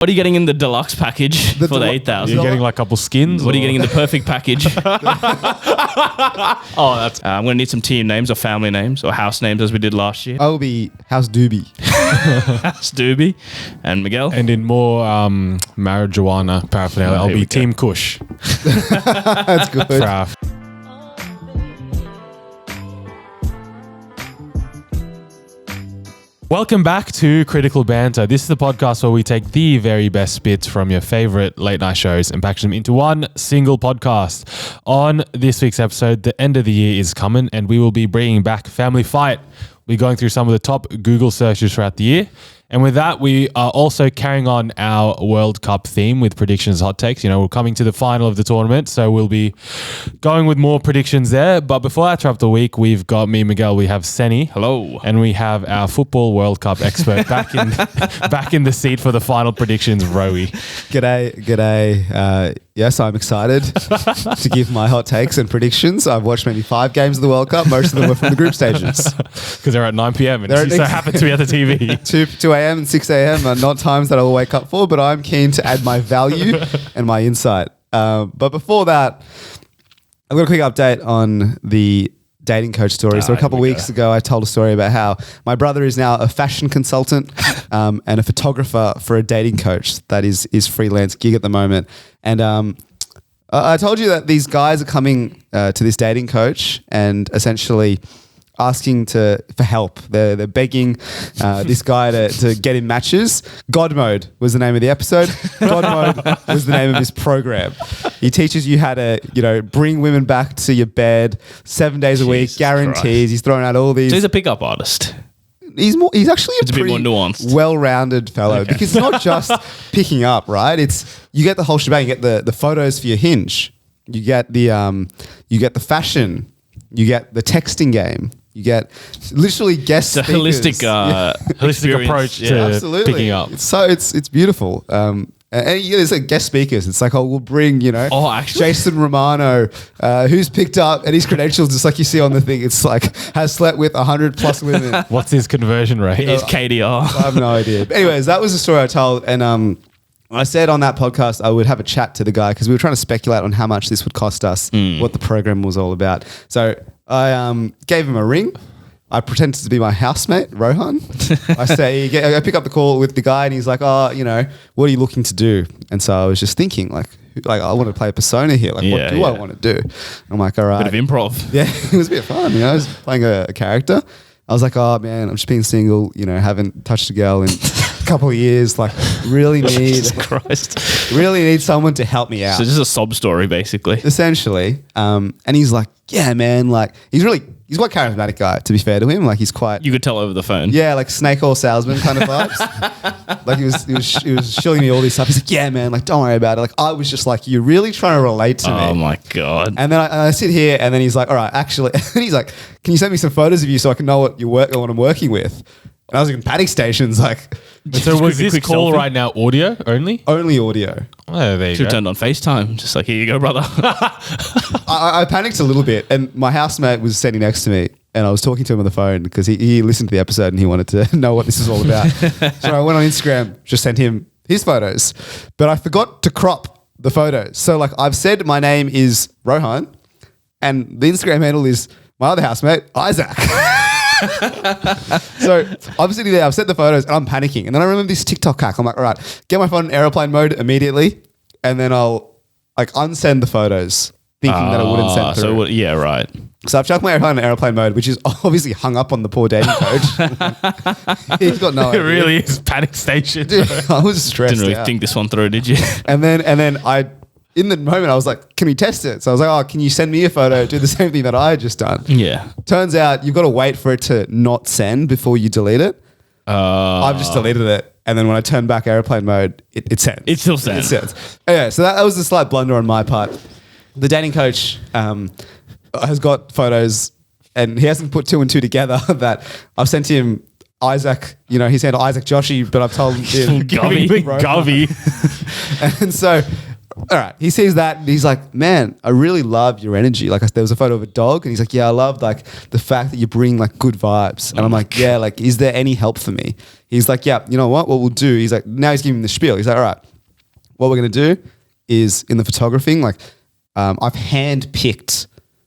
What are you getting in the deluxe package for the 8,000? You're getting like a couple skins. What are you getting in the perfect package? I'm going to need some team names or family names or house names as we did last year. I will be House DOOBIE. House DOOBIE. And Miguel? And in more marijuana paraphernalia, I'll be Team Kush. That's good. Craft. Welcome back to Critical Banter. This is the podcast where we take the very best bits from your favorite late night shows and package them into one single podcast. On this week's episode, the end of the year is coming and we will be bringing back Family Fight. We're going through some of the top Google searches throughout the year. And with that, we are also carrying on our World Cup theme with predictions, hot takes. You know, we're coming to the final of the tournament, so we'll be going with more predictions there. But before I wrap the week, we've got me, Miguel. We have Senny. Hello. And we have our football World Cup expert back in the seat for the final predictions, Rowie. G'day. Yes, I'm excited to give my hot takes and predictions. I've watched maybe 5 games of the World Cup. Most of them were from the group stages. Because they're at 9 p.m. and you so happen to be at the TV. 2 a.m. and 6 a.m. are not times that I will wake up for, but I'm keen to add my value and my insight. But before that, I've got a quick update on the dating coach story. So a couple of weeks ago, I told a story about how my brother is now a fashion consultant and a photographer for a dating coach that is freelance gig at the moment. And I told you that these guys are coming to this dating coach and essentially asking for help. They're begging this guy to get in matches. God Mode was the name of the episode. God Mode was the name of his program. He teaches you how to, bring women back to your bed 7 days a week, guarantees. Christ. He's throwing out all these. So he's a pickup artist. He's actually a bit more nuanced, well-rounded fellow because it's not just picking up, right? You get the whole shebang. You get the photos for your Hinge. You get the fashion. You get the texting game. You get literally guest speakers. It's a holistic approach to picking up. So it's beautiful. And there's like guest speakers. It's like, we'll bring, Jason Romano, who's picked up and his credentials, just like you see on the thing. It's like, has slept with 100 plus women. What's his conversion rate? His KDR. I have no idea. But anyways, that was the story I told. And I said on that podcast, I would have a chat to the guy because we were trying to speculate on how much this would cost us, what the program was all about. So I gave him a ring. I pretended to be my housemate, Rohan. I pick up the call with the guy and he's like, what are you looking to do? And so I was just thinking like I want to play a persona here. Like, what do I want to do? I'm like, all right. Bit of improv. Yeah, it was a bit of fun. I was playing a character. I was like, oh man, I'm just being single, haven't touched a girl in a couple of years. Like really need someone to help me out. So just a sob story basically. Essentially. And he's like, yeah, man, like he's quite charismatic guy, to be fair to him. Like he's quite... You could tell over the phone. Yeah, like snake oil salesman kind of vibes. Like he was showing me all this stuff. He's like, yeah, man, like don't worry about it. Like I was just like, you're really trying to relate to me. Oh my God. And then I sit here and then he's like, all right, actually, and he's like, can you send me some photos of you so I can know what I'm working with? And I was in panic stations, like... So was this call right now audio only? Only audio. Oh, there you go. Turned on FaceTime. Just like, here you go, brother. I panicked a little bit and my housemate was sitting next to me and I was talking to him on the phone because he listened to the episode and he wanted to know what this is all about. So I went on Instagram, just sent him his photos, but I forgot to crop the photos. So like I've said my name is Rohan and the Instagram handle is my other housemate, Isaac. So I'm sitting there, I've sent the photos and I'm panicking. And then I remember this TikTok hack. I'm like, all right, get my phone in airplane mode immediately. And then I'll like unsend the photos thinking that I wouldn't send through. Yeah, right. So I've chucked my phone in airplane mode, which is obviously hung up on the poor dating coach. He's got no idea. It really is panic station. Dude, I was stressed Didn't really out. think this one through, did you? And then in the moment, I was like, can we test it? So I was like, can you send me a photo, do the same thing that I had just done? Yeah. Turns out you've got to wait for it to not send before you delete it. I've just deleted it. And then when I turn back airplane mode, it sends. It still sends. It sends. Anyway, so that was a slight blunder on my part. The dating coach has got photos and he hasn't put 2 and 2 together that I've sent him Isaac, he's handled Isaac Joshi, but I've told him Govy. And so all right, he sees that and he's like, man, I really love your energy. Like there was a photo of a dog and he's like, yeah, I love like the fact that you bring like good vibes. And I'm like, yeah, like, is there any help for me? He's like, yeah, you know what we'll do. He's like, now he's giving me the spiel. He's like, all right, what we're going to do is in the photographing, like I've hand-picked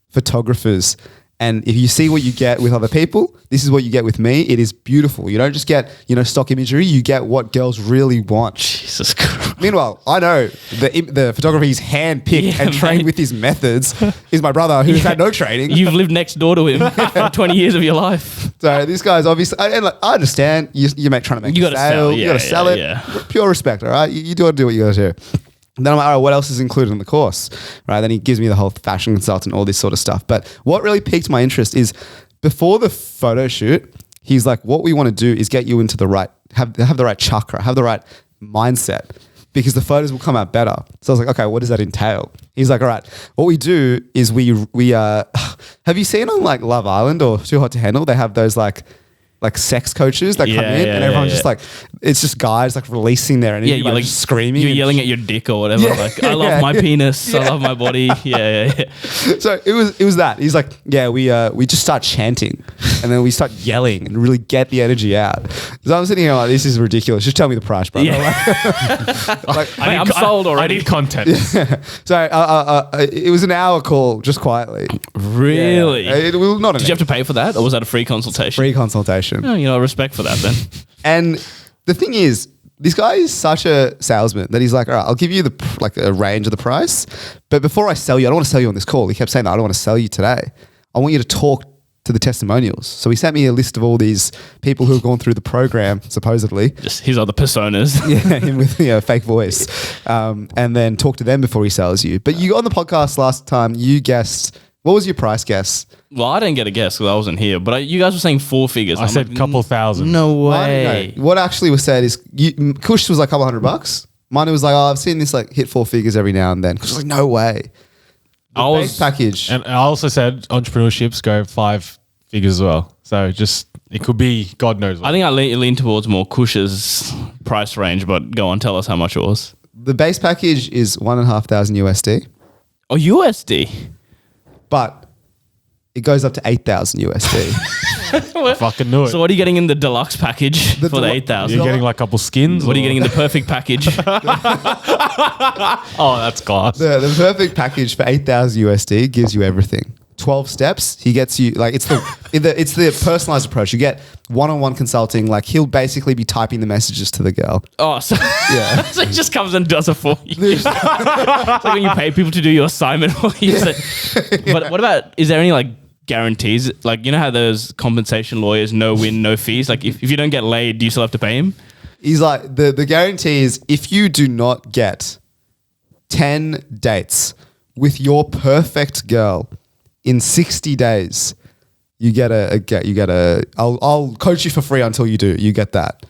photographers. And if you see what you get with other people, this is what you get with me. It is beautiful. You don't just get, stock imagery. You get what girls really want. Jesus Christ. Meanwhile, I know the photographer he's hand-picked and trained with his methods is my brother who's had no training. You've lived next door to him for 20 years of your life. So this guy's obviously, and like, I understand you're trying to make You a gotta sale. sell, You got to sell it. yeah. Pure respect, all right? You do what you got to do. And then I'm like, all right, what else is included in the course? Right. Then he gives me the whole fashion consultant, all this sort of stuff. But what really piqued my interest is before the photo shoot, he's like, what we want to do is get you into the right, have the right chakra, have the right mindset, because the photos will come out better. So I was like, okay, what does that entail? He's like, all right, what we do is we have you seen on like Love Island or Too Hot to Handle? They have those like sex coaches that come in and everyone's just like, it's just guys like releasing their energy, You're like screaming. You're yelling at your dick or whatever. Yeah. Like, I love my penis. I love my body. Yeah. So it was that. He's like, yeah, we just start chanting and then we start yelling and really get the energy out. So I'm sitting here like, this is ridiculous. Just tell me the price, bro. Yeah. Like, I'm sold already. I need content. so it was an hour call just quietly. Really? It was not. Did you have to pay for that, or was that a free consultation? free consultation? Oh, respect for that then. And the thing is, this guy is such a salesman that he's like, all right, I'll give you a range of the price, but before I sell you, I don't want to sell you on this call. He kept saying that, I don't want to sell you today. I want you to talk to the testimonials. So he sent me a list of all these people who have gone through the program, supposedly. Just his other personas. Yeah, him with fake voice, and then talk to them before he sells you. But you on the podcast last time, you guessed. What was your price guess? Well, I didn't get a guess because I wasn't here, but you guys were saying 4 figures. I said a couple thousand. No Mine, way. no. What actually was said is, Kush was like a couple $100. Mine was like, oh, I've seen this like hit 4 figures every now and then. Kush was like, no way. The base package. And I also said entrepreneurships go 5 figures as well. So just, it could be God knows what. I think I lean towards more Kush's price range, but go on, tell us how much it was. The base package is $1,500 USD, Oh, USD. but it goes up to $8,000 USD. Fucking knew it. So what are you getting in the deluxe package for the 8,000? You're getting like a couple skins? What are you or- getting in the perfect package? Oh, that's class. The perfect package for $8,000 USD gives you everything. 12 steps. He gets you like it's the personalized approach. You get one-on-one consulting. Like he'll basically be typing the messages to the girl. Oh, so, Yeah. so he just comes and does it for you. It's like when you pay people to do your assignment for you. But what about, is there any like guarantees? Like, you know how those compensation lawyers, no win, no fees? Like if you don't get laid, do you still have to pay him? He's like, the guarantee is if you do not get 10 dates with your perfect girl in 60 days, you get I'll coach you for free until you do. You get that.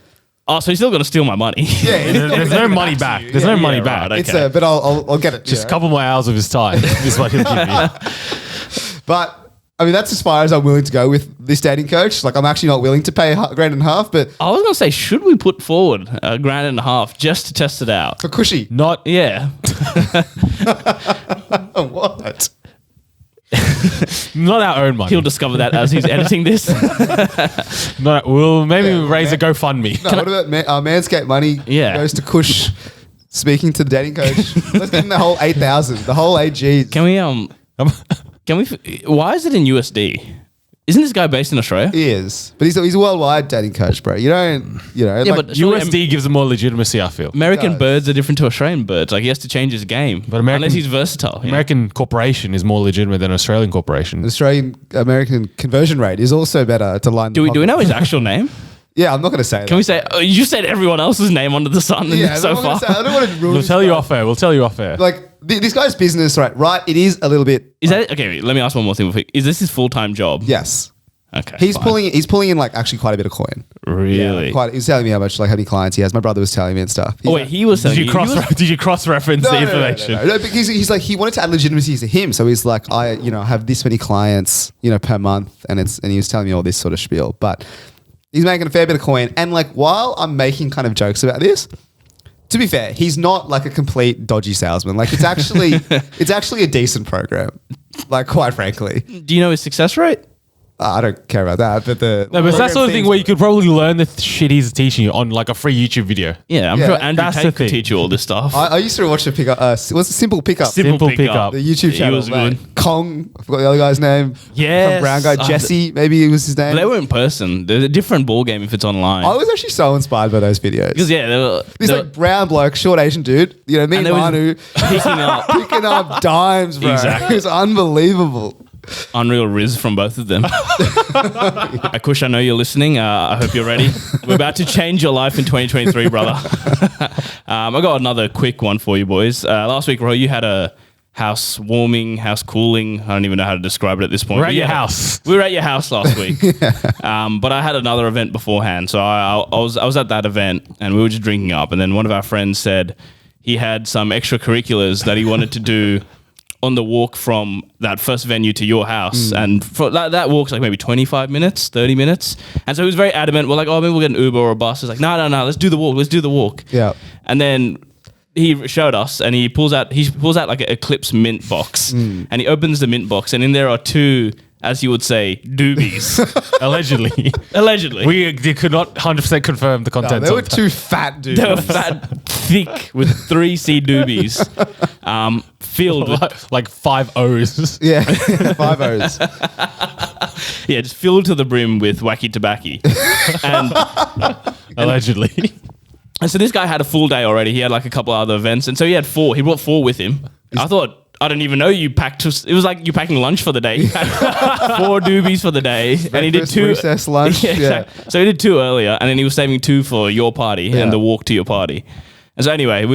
Oh, so he's still going to steal my money. Yeah, There's no money back. There's no money back. right, it's okay. but I'll get it. Just a couple more hours of his time is what he'll give you. But I mean, that's as far as I'm willing to go with this dating coach. Like, I'm actually not willing to pay $1,500, but I was going to say, should we put forward $1,500 just to test it out? for cushy. Not Yeah. What? not our own money. He'll discover that as he's editing this. We'll maybe Yeah, raise a GoFundMe. No, what about Manscaped money? Yeah. Goes to Kush speaking to the dating coach. Let's give him the whole 8,000, the whole AG. Can we, why is it in USD? Isn't this guy based in Australia? He is, but he's a worldwide dating coach, bro. You don't. Yeah, like, but surely USD gives him more legitimacy, I feel. American does. birds are different to Australian birds. Like, he has to change his game. But American- unless he's versatile. you know? American corporation is more legitimate than Australian corporation. American conversion rate is also better to line. Do we know his actual name? Yeah, I'm not going to say that. Can we say, you said everyone else's name under the sun Yeah, so far. I don't want to ruin. We'll tell you off air. We'll tell you off air. Like this guy's business, right? It is a little bit. Is that, okay, let me ask one more thing. Is this his full-time job? Yes. Okay. He's fine. pulling in like actually quite a bit of coin. Really? He was telling me how many clients he has. My brother was telling me and stuff. Oh, wait, he was saying... Did you cross-reference the information? No, because he's like, he wanted to add legitimacy to him. So he's like, I have this many clients, per month. And he was telling me all this sort of spiel. But he's making a fair bit of coin. And like, while I'm making kind of jokes about this, to be fair, he's not like a complete dodgy salesman. Like it's actually a decent program. Like, quite frankly. Do you know his success rate? I don't care about that, but the No, but it's that sort of thing where you could probably learn the shit he's teaching you on like a free YouTube video. Yeah, I'm Yeah, sure Andrew that's the Tate could thing. teach you all this stuff. I used to watch the pickup. What's the Simple Pickup? Simple Pickup. The YouTube He channel. was mate. good. Kong. I forgot the other guy's name. Yes. Some brown guy. Jesse, maybe it was his name. They were in person. They're a different ball game if it's online. I was actually so inspired by those videos. Because yeah, This they were like brown bloke, short Asian dude. You know, me and And they was Manu picking up picking up dimes, bro. Exactly. It was unbelievable. unreal RIZZ from both of them. Akush, I know you're listening. I hope you're ready. We're about to change your life in 2023, brother. I got another quick one for you boys. Last week, Roy, you had a house warming, house cooling. I don't even know how to describe it at this point. We're at But your yeah, house. We were at your house last week. But I had another event beforehand. So I was at that event and we were just drinking up. And then one of our friends said he had some extracurriculars that he wanted to do on the walk from that first venue to your house. And for that walk's like maybe 25 minutes, 30 minutes. And so he was very adamant. We're like, oh, maybe we'll get an Uber or a bus. It's like, no, let's do the walk. Let's do the walk. Yeah. And then he showed us and he pulls out like an Eclipse mint box and he opens the mint box and in there are two, as you would say, doobies. Allegedly. We could not 100% confirm the No, contents. they were of that. two fat dudes. They were fat, thick with 3C doobies filled with, like 5 O's. Yeah, 5 O's. yeah, just filled to the brim with wacky tobacco. And Allegedly. And so this guy had a full day already. He had like a couple other events. And so he had 4. He brought 4 with him. I thought, I don't even know you packed. It was like you packing lunch for the day. He packed 4 doobies for the day. And he did Breakfast, 2. recess, lunch. Exactly. So he did 2 earlier. And then he was saving 2 for your party Yeah. and the walk to your party. And so anyway,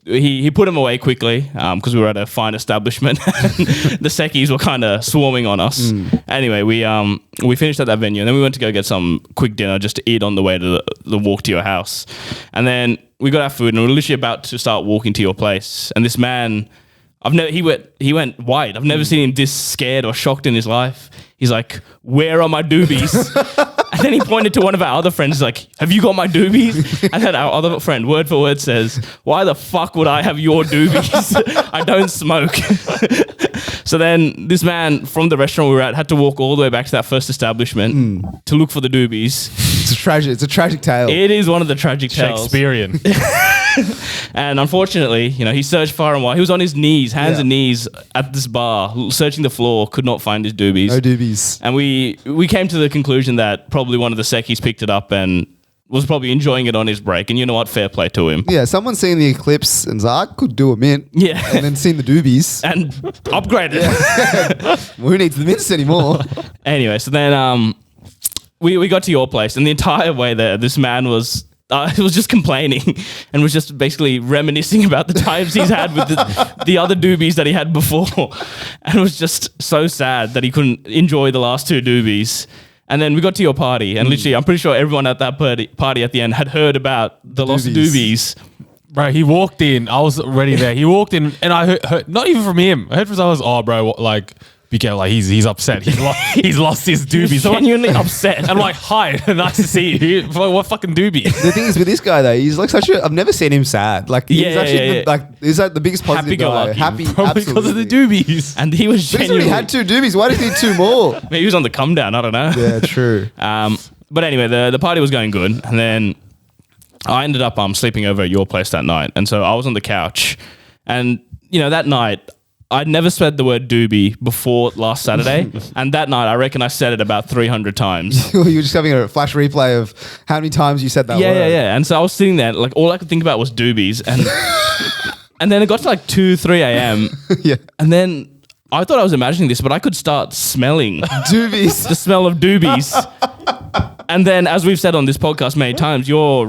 he put him away quickly because we were at a fine establishment. The Sekis were kind of swarming on us. Anyway, we finished at that venue and then we went to go get some quick dinner just to eat on the way to the walk to your house. And then we got our food and we were literally about to start walking to your place. And this man, he went white. I've never seen him this scared or shocked in his life. He's like, "Where are my doobies?" And then he pointed to one of our other friends, he's like, "Have you got my doobies?" And then our other friend, word for word, says, "Why the fuck would I have your doobies? I don't smoke." So then this man from the restaurant we were at had to walk all the way back to that first establishment to look for the doobies. It's a tragic tale. It is one of the tragic tales. Shakespearean. And unfortunately, he searched far and wide. He was on his knees, hands and knees at this bar, searching the floor, could not find his doobies. No doobies. And we came to the conclusion that probably one of the Sekis picked it up and was probably enjoying it on his break. And you know what? Fair play to him. Yeah, someone's seen the Eclipse and I could do a mint. Yeah. And then seen the doobies. And upgraded. Well, who needs the mints anymore? Anyway, so then we got to your place, and the entire way there, this man was just complaining and was just basically reminiscing about the times he's had with the other doobies that he had before. And it was just so sad that he couldn't enjoy the last 2 doobies. And then we got to your party, and literally, I'm pretty sure everyone at that party at the end had heard about the lost doobies. Bro, he walked in. I was already there. He walked in, and I heard not even from him. I heard from someone else, "Oh, bro, like, be careful. Like, he's upset. He's lost his doobies." He's genuinely upset. I'm like, "Hi, nice to see you. What fucking doobie?" The thing is with this guy though, he's like I've never seen him sad. Like he's Yeah, actually yeah. he's like the biggest positive guy. Happy-go-lucky. Happy, Probably because of the absolutely. doobies. And he was But he's already genuinely... had 2 doobies. Why does he need 2 more? Maybe he was on the come down. I don't know. Yeah, true. But anyway, the party was going good, and then I ended up sleeping over at your place that night, and so I was on the couch, and that night I'd never said the word doobie before last Saturday, and that night I reckon I said it about 300 times. You were just having a flash replay of how many times you said that word. Yeah. And so I was sitting there, like all I could think about was doobies, and and then it got to like 2-3 a.m. Yeah. and then I thought I was imagining this, but I could start smelling Doobies. the smell of doobies. And then, as we've said on this podcast many times, your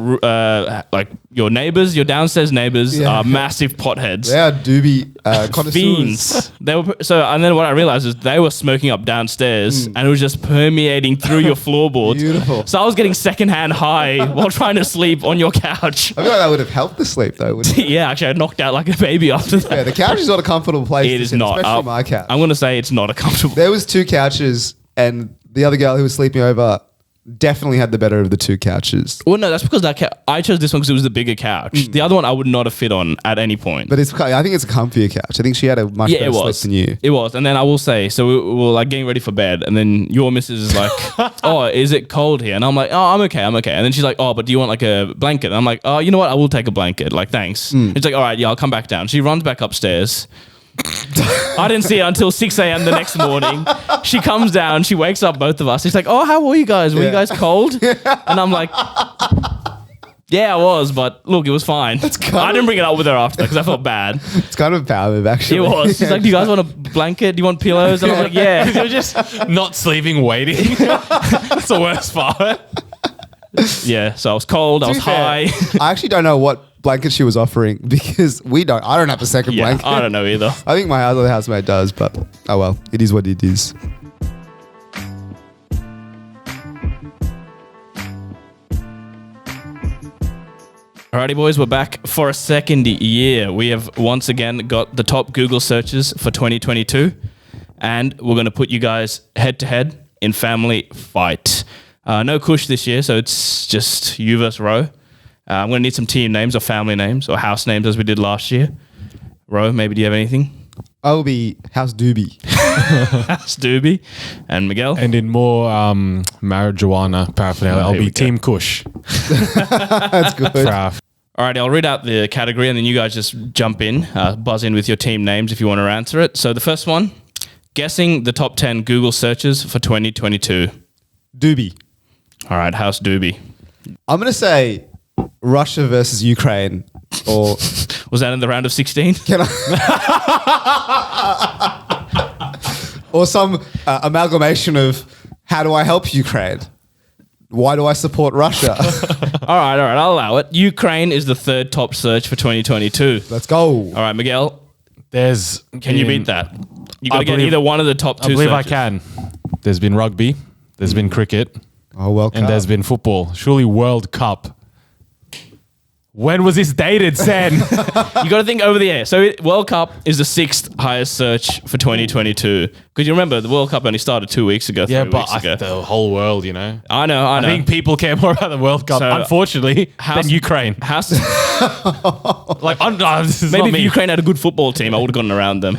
neighbors, your downstairs neighbors, are massive potheads. They are doobie connoisseurs. Fiends. They were and then what I realized is they were smoking up downstairs, and it was just permeating through your floorboards. Beautiful. So I was getting secondhand high while trying to sleep on your couch. I feel like that would have helped the sleep though, wouldn't it? Yeah, actually, I knocked out like a baby after that. Yeah, the couch is not a comfortable place. It to is sit, not. especially my couch. I'm going to say it's not a comfortable. There was 2 couches, and the other girl who was sleeping over definitely had the better of the two couches. Well, no, that's because I chose this one because it was the bigger couch. The other one I would not have fit on at any point. But I think it's a comfier couch. I think she had a much better sleep than you. It was. And then I will say, so we were like getting ready for bed, and then your missus is like, oh, is it cold here? And I'm like, oh, I'm okay. And then she's like, oh, but do you want like a blanket? And I'm like, oh, you know what? I will take a blanket. Like, thanks. She's like, all right, yeah, I'll come back down. She runs back upstairs. I didn't see her until 6 a.m. the next morning. She comes down, she wakes up both of us. She's like, oh, how were you guys? Were you guys cold? And I'm like, yeah, I was, but look, it was fine. I didn't bring it up with her after because I felt bad. It's kind of a power move, actually. It was. She's like, do you guys want a blanket? Do you want pillows? And I was like, yeah. You're just not sleeping, waiting. That's the worst part. Yeah, so I was cold, I was high. I actually don't know what blanket she was offering because I don't have a second blanket. I don't know either. I think my other housemate does, but oh well, it is what it is. Alrighty, boys, we're back for a second year. We have once again got the top Google searches for 2022, and we're going to put you guys head to head in family fight. No Kush this year, so it's just you versus Ro. I'm going to need some team names or family names or house names as we did last year. Ro, maybe do you have anything? I'll be House DOOBIE. House DOOBIE. And Miguel? And in more marijuana paraphernalia, I'll be Team Kush. That's good. All right, I'll read out the category and then you guys just jump in, buzz in with your team names if you want to answer it. So the first one, guessing the top 10 Google searches for 2022. DOOBIE. All right, House DOOBIE. I'm going to say Russia versus Ukraine, or was that in the round of 16? can I? Or some amalgamation of how do I help Ukraine? Why do I support Russia? All right, I'll allow it. Ukraine is the third top search for 2022. Let's go. All right, Miguel, can you beat that? You got to get either one of the top two. I believe searches. I can. There's been rugby. There's been cricket. Oh, World Cup. And there's been football. Surely World Cup. When was this dated, Sen? You got to think over the air. So World Cup is the sixth highest search for 2022. Because you remember, the World Cup only started 2 weeks ago, 3 weeks ago. The whole world, you know. I know. I think people care more about the World Cup, So, unfortunately, than Ukraine. House, This is maybe not if me. Ukraine had a good football team, I would have gotten around them.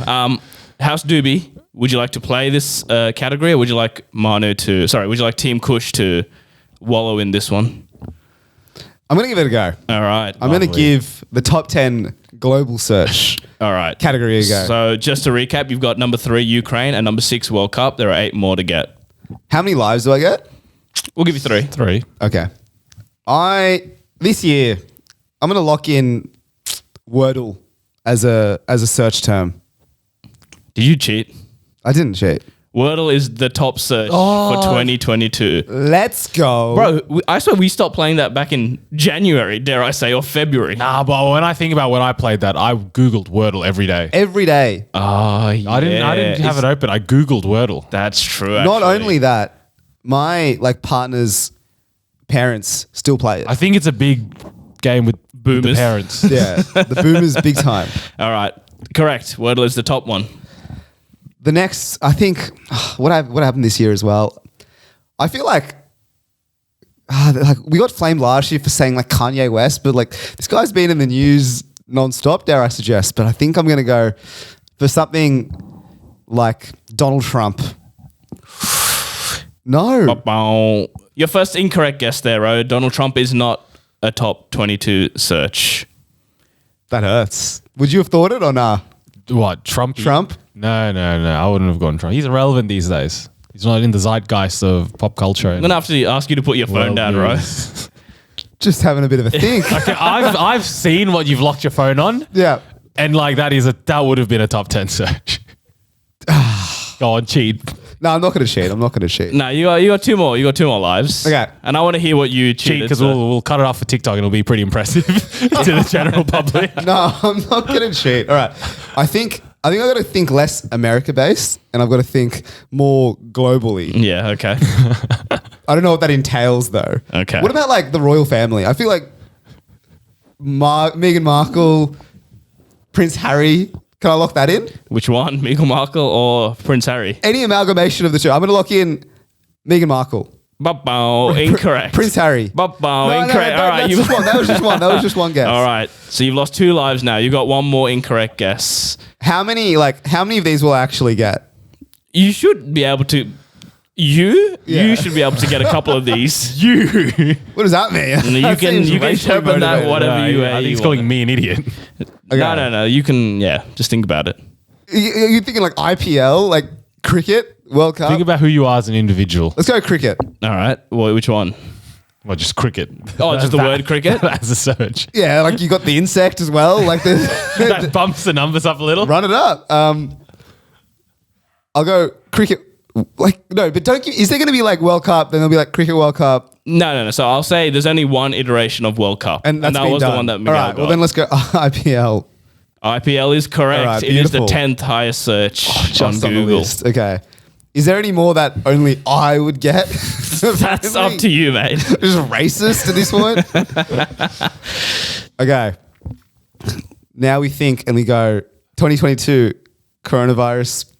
House DOOBIE, would you like to play this category, or would you like would you like Team Kush to wallow in this one? I'm going to give it a go. All right. I'm going to give the top 10 global search All right. category a go. So just to recap, you've got number 3, Ukraine, and number 6, World Cup. There are 8 more to get. How many lives do I get? We'll give you 3. 3. Okay. This year, I'm going to lock in Wordle as a search term. Did you cheat? I didn't cheat. Wordle is the top search for 2022. Let's go. Bro, I swear we stopped playing that back in January, dare I say, or February. Nah, but when I think about when I played that, I Googled Wordle every day. Every day. Oh, yeah. I didn't have it open. I Googled Wordle. That's true, Not actually. only that, my partner's parents still play it. I think it's a big game with the Boomers. parents. Yeah, the boomers big time. All right. Correct. Wordle is the top one. The next, I think, what happened this year as well. I feel like we got flamed last year for saying Kanye West, but this guy's been in the news nonstop, dare I suggest. But I think I'm going to go for something like Donald Trump. No. Your first incorrect guess there, Ro. Donald Trump is not a top 22 search. That hurts. Would you have thought it or nah? What, Trump? Trump? No. I wouldn't have gone Trump. He's irrelevant these days. He's not in the zeitgeist of pop culture. I'm going to have to ask you to put your phone down, Ro. Just having a bit of a think. Okay, I've seen what you've locked your phone on. Yeah. And that would have been a top 10 search. Go on, cheat. No, I'm not going to cheat. No, you got 2 more. You got 2 more lives. Okay. And I want to hear what you cheated. Because we'll cut it off for TikTok and it'll be pretty impressive to the general public. No, I'm not going to cheat. All right. I think I've got to think less America-based and I've got to think more globally. Yeah, okay. I don't know what that entails, though. Okay. What about the royal family? I feel like Meghan Markle, Prince Harry. Can I lock that in? Which one? Meghan Markle or Prince Harry? Any amalgamation of the two. I'm going to lock in Meghan Markle. Incorrect. Prince Harry. Incorrect. No, All right. that was just one guess. All right. So you've lost 2 lives now. You got one more incorrect guess. How many of these will I actually get? You should be able to. You should be able to get a couple of these. What does that mean? And you can interpret that whatever you I think he's calling me an idiot. Okay. No. You can just think about it. You're thinking like IPL, like cricket, World Cup? Think about who you are as an individual. Let's go cricket. All right. Well, which one? Well, just cricket. Oh, just the word cricket? As a search. Yeah, like you got the insect as well. Like That bumps the numbers up a little. run it up. I'll go cricket. Like no, but don't. Is there going to be like World Cup? Then there'll be like cricket World Cup, No. So I'll say there's only one iteration of World Cup. and that was done. the one that Miguel All right. got. Well, then let's go IPL. IPL is correct. All right, it is the beautiful. 10th highest search on Just on the Google. list. Okay. Is there any more that only I would get? That's up to you, mate. Just racist at this point. Okay. Now we think and we go 2022 coronavirus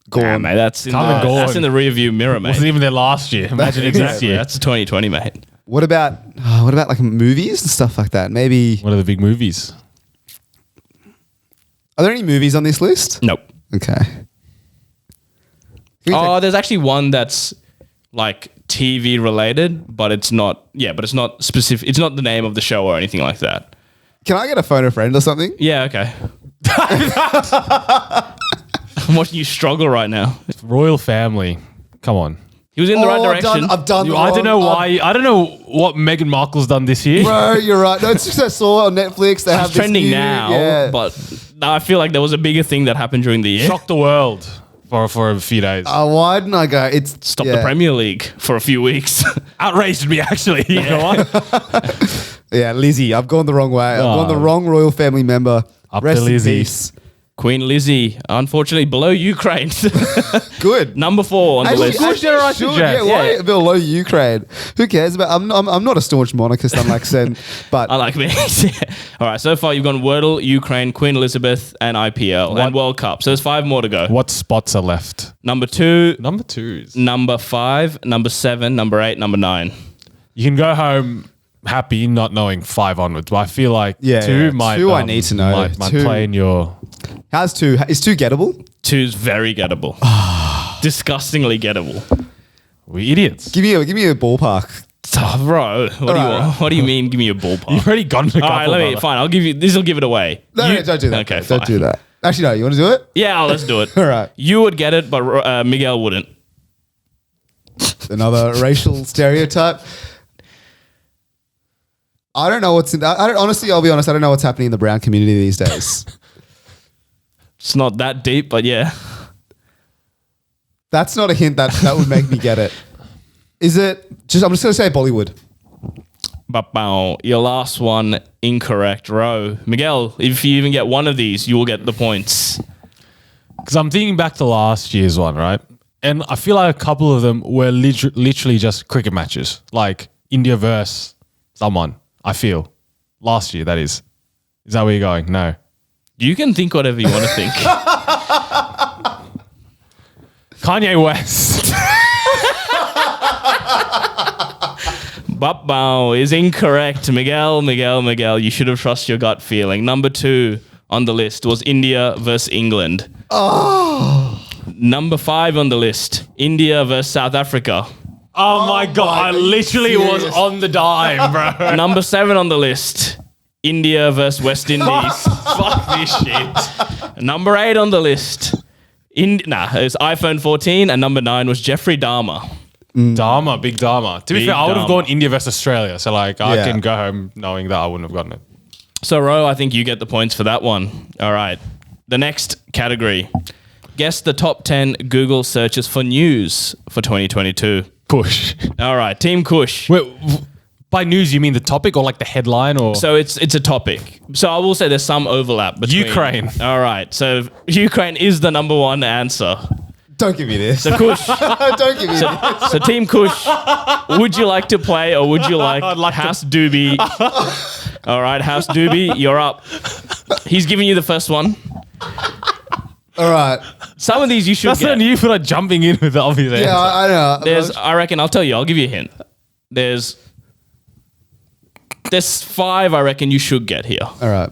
gone. Nah, mate, that's in, Come and go. that's in the rear view mirror, mate. Wasn't even there last year. Imagine it this year. That's 2020, mate. What about like movies and stuff like that? Maybe What are the big movies? are there any movies on this list? Nope. Okay. Oh, there's actually one that's like TV related, but it's not. Yeah, but it's not specific. It's not the name of the show or anything like that. Can I get a phone a friend or something? Yeah, okay. I'm watching you struggle right now. Royal Family. Come on. He was in the right direction. I've done. the I don't wrong- know why. I don't know what Meghan Markle's done this year. Bro, you're right. No, it's just I saw on Netflix they have It's this trending new- now, yeah. but I feel like there was a bigger thing that happened during the year. Shocked the world for a few days. Why didn't I go? It's Stop yeah. the Premier League for a few weeks. Outraged me, actually. You know what? Yeah, Lizzie. I've gone the wrong way. I've gone the wrong royal family member. Up Rest to in Lizzie. peace. Queen Lizzie, unfortunately, below Ukraine. Good. Number 4 on the list. Actually, right to should, Jack. yeah, why Yeah. below Ukraine? Who cares about? I'm not a staunch monarchist, unlike Sen, but I like me. All right, so far you've gone Wordle, Ukraine, Queen Elizabeth, and IPL, and World Cup. So there's 5 more to go. What spots are left? Number 2, Number 2s. number 5, number 7, number 8, number 9. You can go home happy not knowing 5 onwards, but I feel like 2 might. 2 I need to know. Might 2. play in your. how's 2? Is 2 gettable? 2's very gettable. Disgustingly gettable. We idiots. Give me a ballpark. Oh, bro, what do you mean? Give me a ballpark. You've already gotten a couple. All right, let me. brother. Fine, I'll give you. This will give it away. No, You- no, don't do that. Okay, don't fine. do that. Actually, no. You want to do it? Yeah, let's do it. All right. You would get it, but Miguel wouldn't. Another racial stereotype. I don't know what's in. Honestly, I'll be honest. I don't know what's happening in the brown community these days. It's not that deep, but yeah. That's not a hint that would make me get it. Is it? I'm just gonna say Bollywood. Ba-bow. Your last one incorrect, Ro. Miguel, if you even get one of these, you will get the points. Because I'm thinking back to last year's one, right? And I feel like a couple of them were literally just cricket matches, like India versus someone. I feel last year, that is. Is that where you're going? No. You can think whatever you want to think. Kanye West. Ba-bow is incorrect. Miguel, you should have trusted your gut feeling. Number 2 on the list was India versus England. Oh. Number 5 on the list, India versus South Africa. Oh my God. I literally was on the dime, bro. Number 7 on the list, India versus West Indies. Fuck this shit. Number 8 on the list, it's iPhone 14, and number 9 was Jeffrey Dahmer. Dharma, big Dharma. To be Big fair, I would have Dharma. gone India versus Australia. So, like, I Yeah. can go home knowing that I wouldn't have gotten it. So, Ro, I think you get the points for that one. All right. The next category. Guess the top 10 Google searches for news for 2022. Kush. All right. Team Kush. Wait, by news, you mean the topic or like the headline or? So it's a topic. So I will say there's some overlap between. Ukraine. All right. So Ukraine is the number 1 answer. Don't give me this. So Kush. Don't give me this. So Team Kush, would you like to play or would you like, House Doobie? All right, House Doobie, you're up. He's giving you the first one. All right. Some of these you should That's get. not you for like jumping in with the obvious answer. Yeah, I know. I reckon, I'll tell you, I'll give you a hint. There's 5 I reckon you should get here. All right.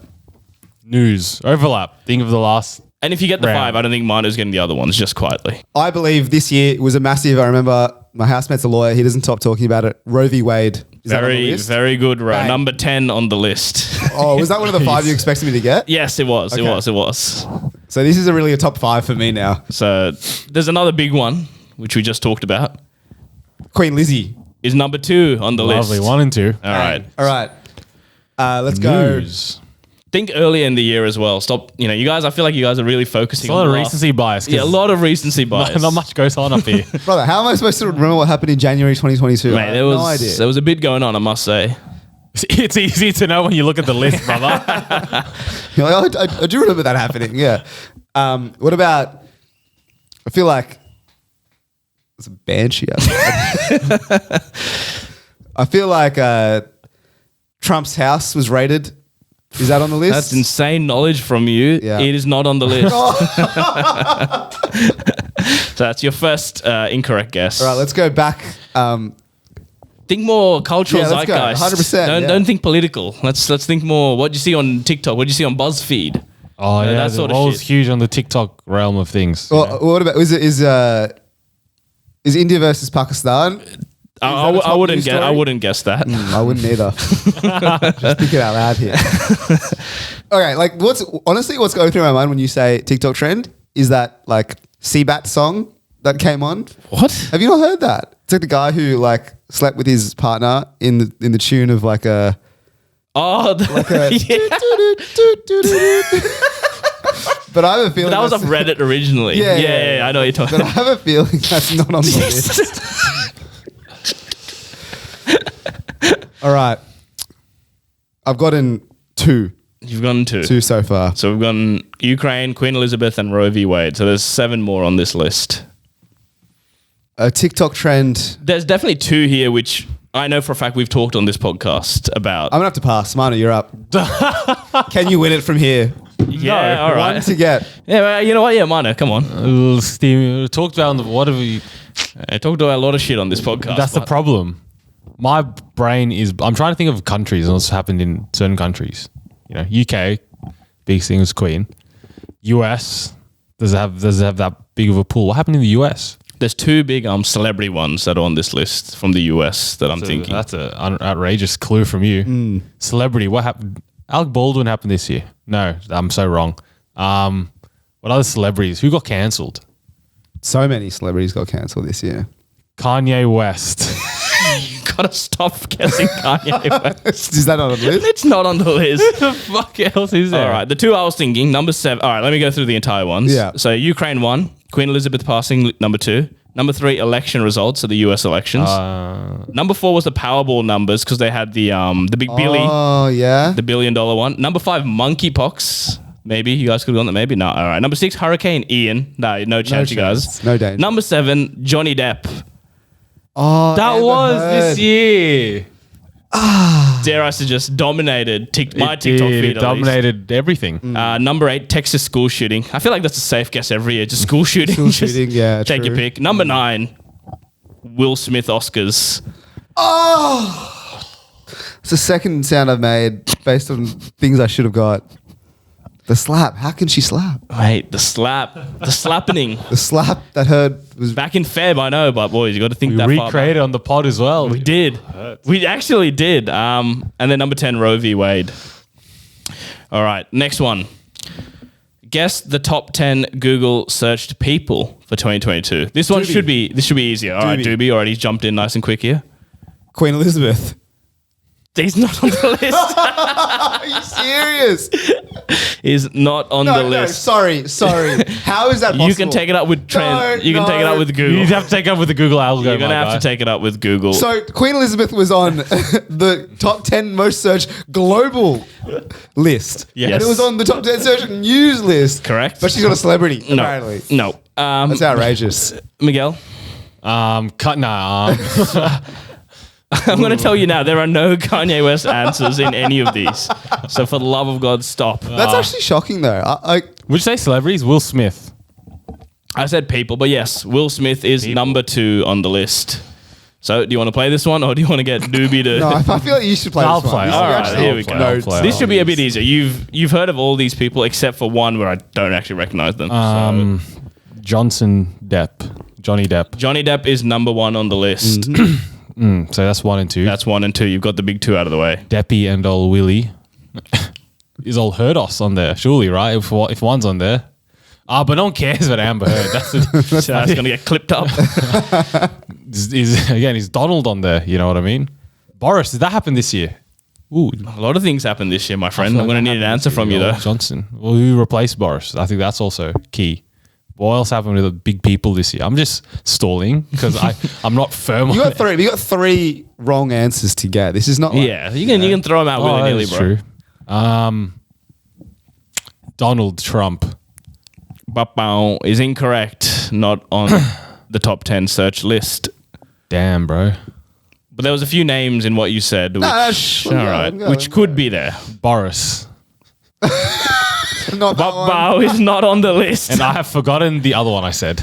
News. Overlap. Think of the last. And if you get the Round. 5, I don't think Mino's getting the other ones, just quietly. I believe this year was a massive. I remember my housemate's a lawyer. He doesn't stop talking about it. Roe v. Wade. Is that on the Very, list? very good row. Bang. Number 10 on the list. Oh, was that one of the 5 you expected me to get? Yes, it was. Okay. It was. So this is really a top 5 for me now. So there's another big one, which we just talked about, Queen Lizzie. is number 2 on the Lovely. list. 1 and 2. All right. All right. Let's go. News. Think earlier in the year as well. Stop. You guys, I feel like you guys are really focusing It's a lot on of the last- recency bias. 'cause Yeah, a lot of recency bias. Not much goes on up here. Brother, how am I supposed to remember what happened in January 2022? I Mate, have there no idea. was a bit going on, I must say. It's easy to know when you look at the list, brother. You're like, oh, I do remember that happening. Yeah. What about? I feel like there's a banshee out there. I feel like Trump's house was raided. Is that on the list? That's insane knowledge from you. Yeah. It is not on the list. So that's your first incorrect guess. All right, let's go back. Think more cultural Yeah, let's go. zeitgeist. 100%, yeah. Don't think political. Let's think more. What do you see on TikTok? What do you see on BuzzFeed? Oh, yeah. that The sort of role's shit. huge on the TikTok realm of things. Well, what about is India versus Pakistan? I that a top wouldn't news guess. I story? wouldn't guess that. I wouldn't either. Just thinking out loud here. Okay, like what's going through my mind when you say TikTok trend is that like Seabat song that came on. What? Have you not heard that? It's like the guy who like slept with his partner in the tune of like a Oh, But I have a feeling that was off that's- Reddit originally. Yeah. I know what you're talking But I about. have a feeling that's not on the list. All right. I've gotten 2 You've gone 2. so far. So we've gone Ukraine, Queen Elizabeth, and Roe v. Wade. So there's 7 more on this list. A TikTok trend. There's definitely 2 here, which I know for a fact we've talked on this podcast about. I'm gonna have to pass. Mano, you're up. Can you win it from here? Yeah, all One right. to get. Yeah, well, you know what? Yeah, Mano, come on. Steve, talked about what have we. I talked about a lot of shit on this podcast. That's the but- problem. My brain is. I'm trying to think of countries and what's happened in certain countries. UK, biggest thing was Queen. US does it have that big of a pool? What happened in the US? There's 2 big celebrity ones that are on this list from the US that I'm thinking. That's an outrageous clue from you. Celebrity. What happened? Alec Baldwin happened this year. No, I'm so wrong. What other celebrities? Who got cancelled? So many celebrities got cancelled this year. Kanye West. You gotta stop guessing Kanye West. Is that on the list? It's not on the list. the fuck else is there? All right, the 2 I was thinking, number 7. All right, let me go through the entire ones. Yeah. So Ukraine 1, Queen Elizabeth passing, number 2. Number 3, election results of the US elections. Number 4 was the Powerball numbers because they had the big Billy, Oh yeah. the $1 billion one. Number 5, monkeypox. Maybe you guys could have gone that. Maybe no. All right. Number 6, Hurricane Ian. No chance, you guys. chance. No danger. Number 7, Johnny Depp. Oh, That Amber was Heard. this year. Dare I suggest dominated my It TikTok did. feed. It dominated everything. Number 8, Texas school shooting. I feel like that's a safe guess every year. Just school shooting. School Just shooting, yeah, Take your true. pick. Number 9, Will Smith Oscars. Oh, it's the second sound I've made based on things I should have got. The slap. How can she slap? Wait, the slap. The slappening. The slap that heard was Back in Feb, I know, but boys, you got to think We that far back. recreated on the pod as well. We did. We actually did. And then number 10, Roe v. Wade. All right, next one. Guess the top 10 Google searched people for 2022. This one Doobie. should be easier. All right, Doobie. Doobie already jumped in nice and quick here. Queen Elizabeth. He's not on the list. Are you serious? He's not on the No, list. sorry. How is that possible? You can take it up with Trent. No, You can take it no. up with Google. You have to take up with the Google algorithm. You're going to have to take it up with Google. So Queen Elizabeth was on the top 10 most searched global list. Yes. And it was on the top 10 searched news list. Correct. But she's not a celebrity, no. apparently. No. That's outrageous. Miguel, Cut now. I'm going to tell you now, there are no Kanye West answers in any of these. So for the love of God, stop. That's actually shocking, though. I Would you say celebrities? Will Smith. I said people, but yes, Will Smith is number 2 on the list. So, do you want to play this one, or do you want to get Doobie to? No, I feel like you should play I'll this one. play. This All is right, actually here we go. notes. This should be a bit easier. You've heard of all these people except for one where I don't actually recognize them. Johnny Depp. Johnny Depp is number 1 on the list. So that's 1 and 2. That's 1 and 2. You've got the big 2 out of the way. Deppy and old Willie. Is old Herdos on there? Surely, right? If one's on there. But no one cares about Amber Heard. That's That's going to get clipped up. Is Donald on there? You know what I mean? Boris, did that happen this year? Ooh, A lot of things happened this year, my friend. I'm going to need an answer from you, though. Johnson. Well, who replaced Boris? I think that's also key. What else happened with the big people this year? I'm just stalling because I'm not firm on You got it. 3. We got 3 wrong answers to get. This is not like, Yeah, you can throw them out willy-nilly, that's bro. true. Donald Trump. Ba-bow is incorrect. Not on the top 10 search list. Damn, bro. But there was a few names in what you said, which, all right, which could be there. Boris. not that one. Ba-bow is not on the list. And I have forgotten the other one I said.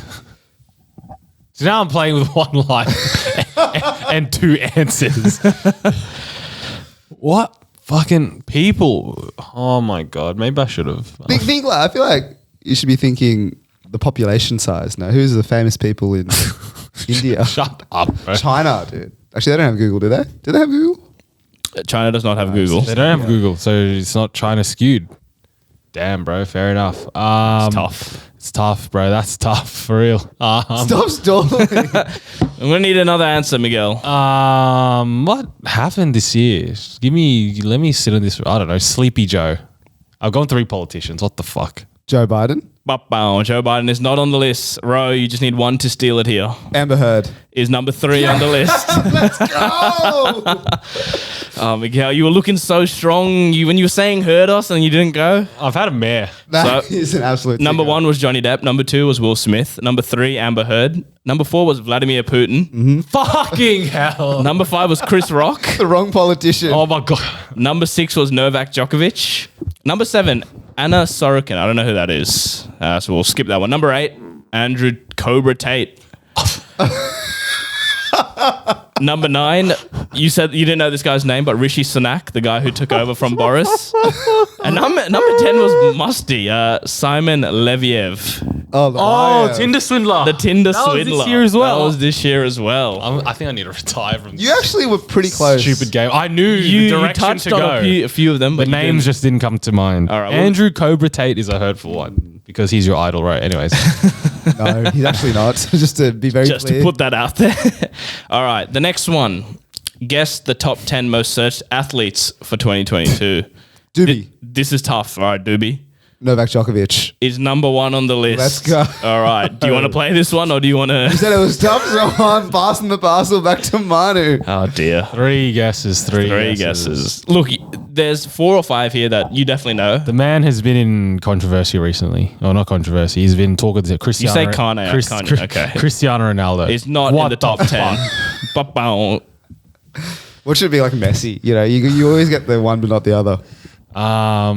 So now I'm playing with 1 line and 2 answers. What fucking people? Oh my God. Maybe I should have. Think like, I feel like you should be thinking the population size now. Who's the famous people in India? Shut up, bro. China, dude. Actually, they don't have Google, do they? Do they have Google? China does not have Google. They don't have Google, so it's not China skewed. Damn, bro. Fair enough. It's tough. It's tough, bro. That's tough for real. Stop stalling. I'm going to need another answer, Miguel. What happened this year? Let me sit on this. I don't know. Sleepy Joe. I've gone 3 politicians. What the fuck? Joe Biden. Ba-bow. Joe Biden is not on the list. Ro, you just need 1 to steal it here. Amber Heard. Is number 3 on the list. Oh! Oh, Miguel, you were looking so strong. When you were saying heard us and you didn't go. I've had a mare. That So, is an absolute Number figure. 1 was Johnny Depp. Number 2 was Will Smith. Number 3, Amber Heard. Number 4 was Vladimir Putin. Fucking hell. Number 5 was Chris Rock. The wrong politician. Oh my God. Number 6 was Novak Djokovic. Number 7, Anna Sorokin. I don't know who that is. So we'll skip that one. Number 8, Andrew Cobra Tate. Number 9, you said you didn't know this guy's name, but Rishi Sunak, the guy who took over from Boris. And number 10 was Musty, Simon Leviev. Oh, the Oh, liar. Tinder swindler. The Tinder That was swindler. this year as well. That was this year as well. I think I need to retire from You actually were pretty close. stupid game. I knew You the direction touched to on go. a few of them, The but names just didn't come to mind. All right, well- Andrew Cobra Tate is a hurtful one because he's your idol, right? Anyways. No, he's actually not. Just to be very just clear. to put that out there. All right, the next one. Guess the top 10 most searched athletes for 2022. Doobie. This is tough. All right, Doobie Novak Djokovic. is number 1 on the list. Let's go. All right. Do you want to play this one or do you want You to? said it was tough, so I'm passing the parcel back to Manu. Oh, dear. 3 guesses. 3 guesses. Look, there's 4 or 5 here that you definitely know. The man has been in controversy recently. Oh, not controversy. He's been talking to Cristiano. say Kanye, okay. Cristiano Ronaldo. It's not What in the top 10. fuck? Ba-bow. What should be like Messi? You know, you always get the one but not the other. I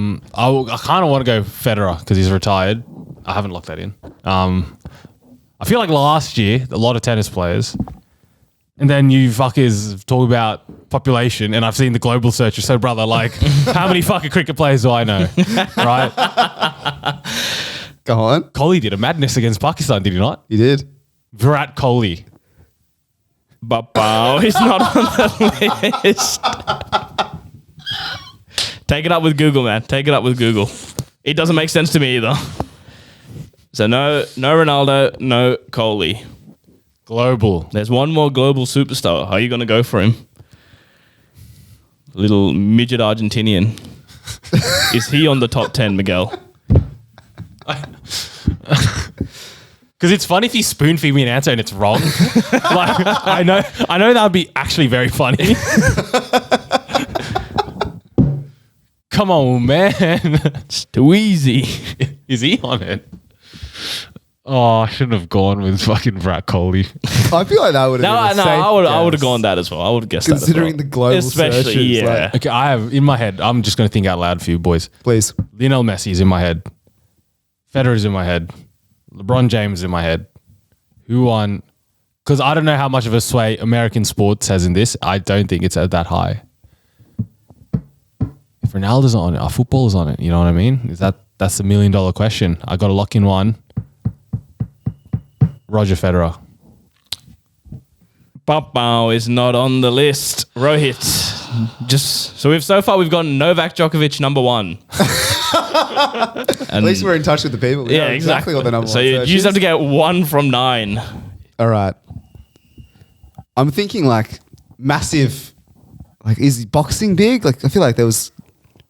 kind of want to go Federer because he's retired. I haven't locked that in. I feel like last year, a lot of tennis players, and then you fuckers talk about population, and I've seen the global search. So, brother, like, how many fucking cricket players do I know? Right? Go on. Kohli did a madness against Pakistan, did he not? You did. Virat Kohli. Ba-bow. He's not on the list. Take it up with Google, man. Take it up with Google. It doesn't make sense to me either. So no Ronaldo, no Kohli. Global. There's one more global superstar. How are you going to go for him? Little midget Argentinian. Is he on the top 10, Miguel? Because it's funny if you spoon feed me an answer and it's wrong. Like, I know that would be actually very funny. Come on, man. It's too easy. Is he on it? Oh, I shouldn't have gone with fucking Virat Kohli. I feel like that would have been a safe I would have guess. gone that as well. I would have guessed Considering that the as well. global Especially, searches, yeah. like- Okay, I have in my head. I'm just going to think out loud for you boys. Please. Lionel Messi is in my head. Federer is in my head. LeBron James in my head. Who won? Because I don't know how much of a sway American sports has in this. I don't think it's at that high. If Ronaldo's on it, our football's on it. You know what I mean? That's the $1 million question. I got to lock in one. Roger Federer. Bow is not on the list. Rohit. So far we've gotten Novak Djokovic number 1. At least we're in touch with the people. We Yeah, know exactly. what the number So one you search just is. have to get 1 from 9. All right. I'm thinking like massive. Like, is boxing big? Like, I feel like there was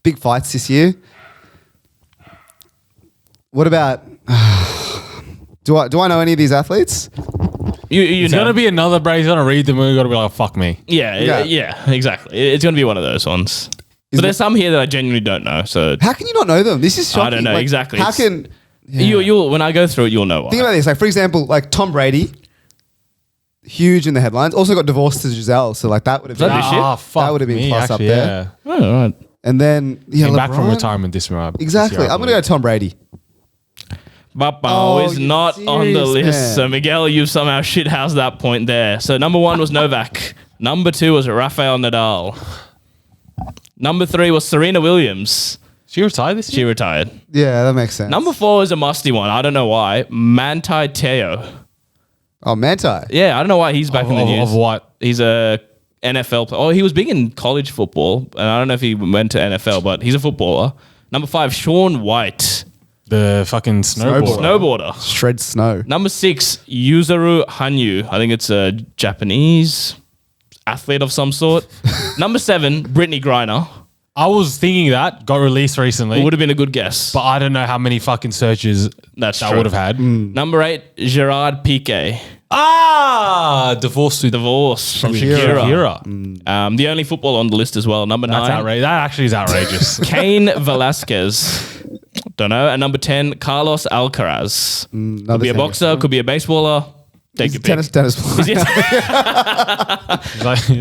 big fights this year. What about? Do I know any of these athletes? It's going to be another break. He's going to read them and we've got to be like, fuck me. Yeah, exactly. It's going to be one of those ones. But there's some here that I genuinely don't know. So How can you not know them? This is shocking. I don't know Like, exactly. How can you'll when I go through it, you'll know why. think about this? Like, for example, like Tom Brady, huge in the headlines. Also got divorced to Giselle, so like that would have been that this year? fuck That would have been me, plus actually, up there. Yeah. Oh, all right. And then Came back from LeBron. retirement this year. Exactly. I'm gonna go Tom Brady. Bapao is you not on the serious, list. man? So Miguel, you somehow shithoused that point there. So number 1 was Novak. Number 2 was Rafael Nadal. Number 3 was Serena Williams. She retired this She year? retired. Yeah, that makes sense. Number 4 is a musty one. I don't know why. Manti Te'o. Oh, Manti. Yeah, I don't know why he's back in the news. Of what? He's a NFL player. Oh, he was big in college football. And I don't know if he went to NFL, but he's a footballer. Number 5, Shaun White. The fucking snowboarder. Snowboarder. Shred snow. Number 6, Yuzuru Hanyu. I think it's a Japanese athlete of some sort. Number 7, Brittany Griner. I was thinking that. Got released recently. It would have been a good guess. But I don't know how many fucking searches That's that true. would have had. Number 8, Gerard Piqué. Divorced to Divorce from Shakira. Shakira. The only football on the list as well. Number That's 9, outrageous. That actually is outrageous. Cain Velasquez. Don't know. And number 10, Carlos Alcaraz. Could be a boxer, could be a baseballer. Take your pick. Tennis Is he- He's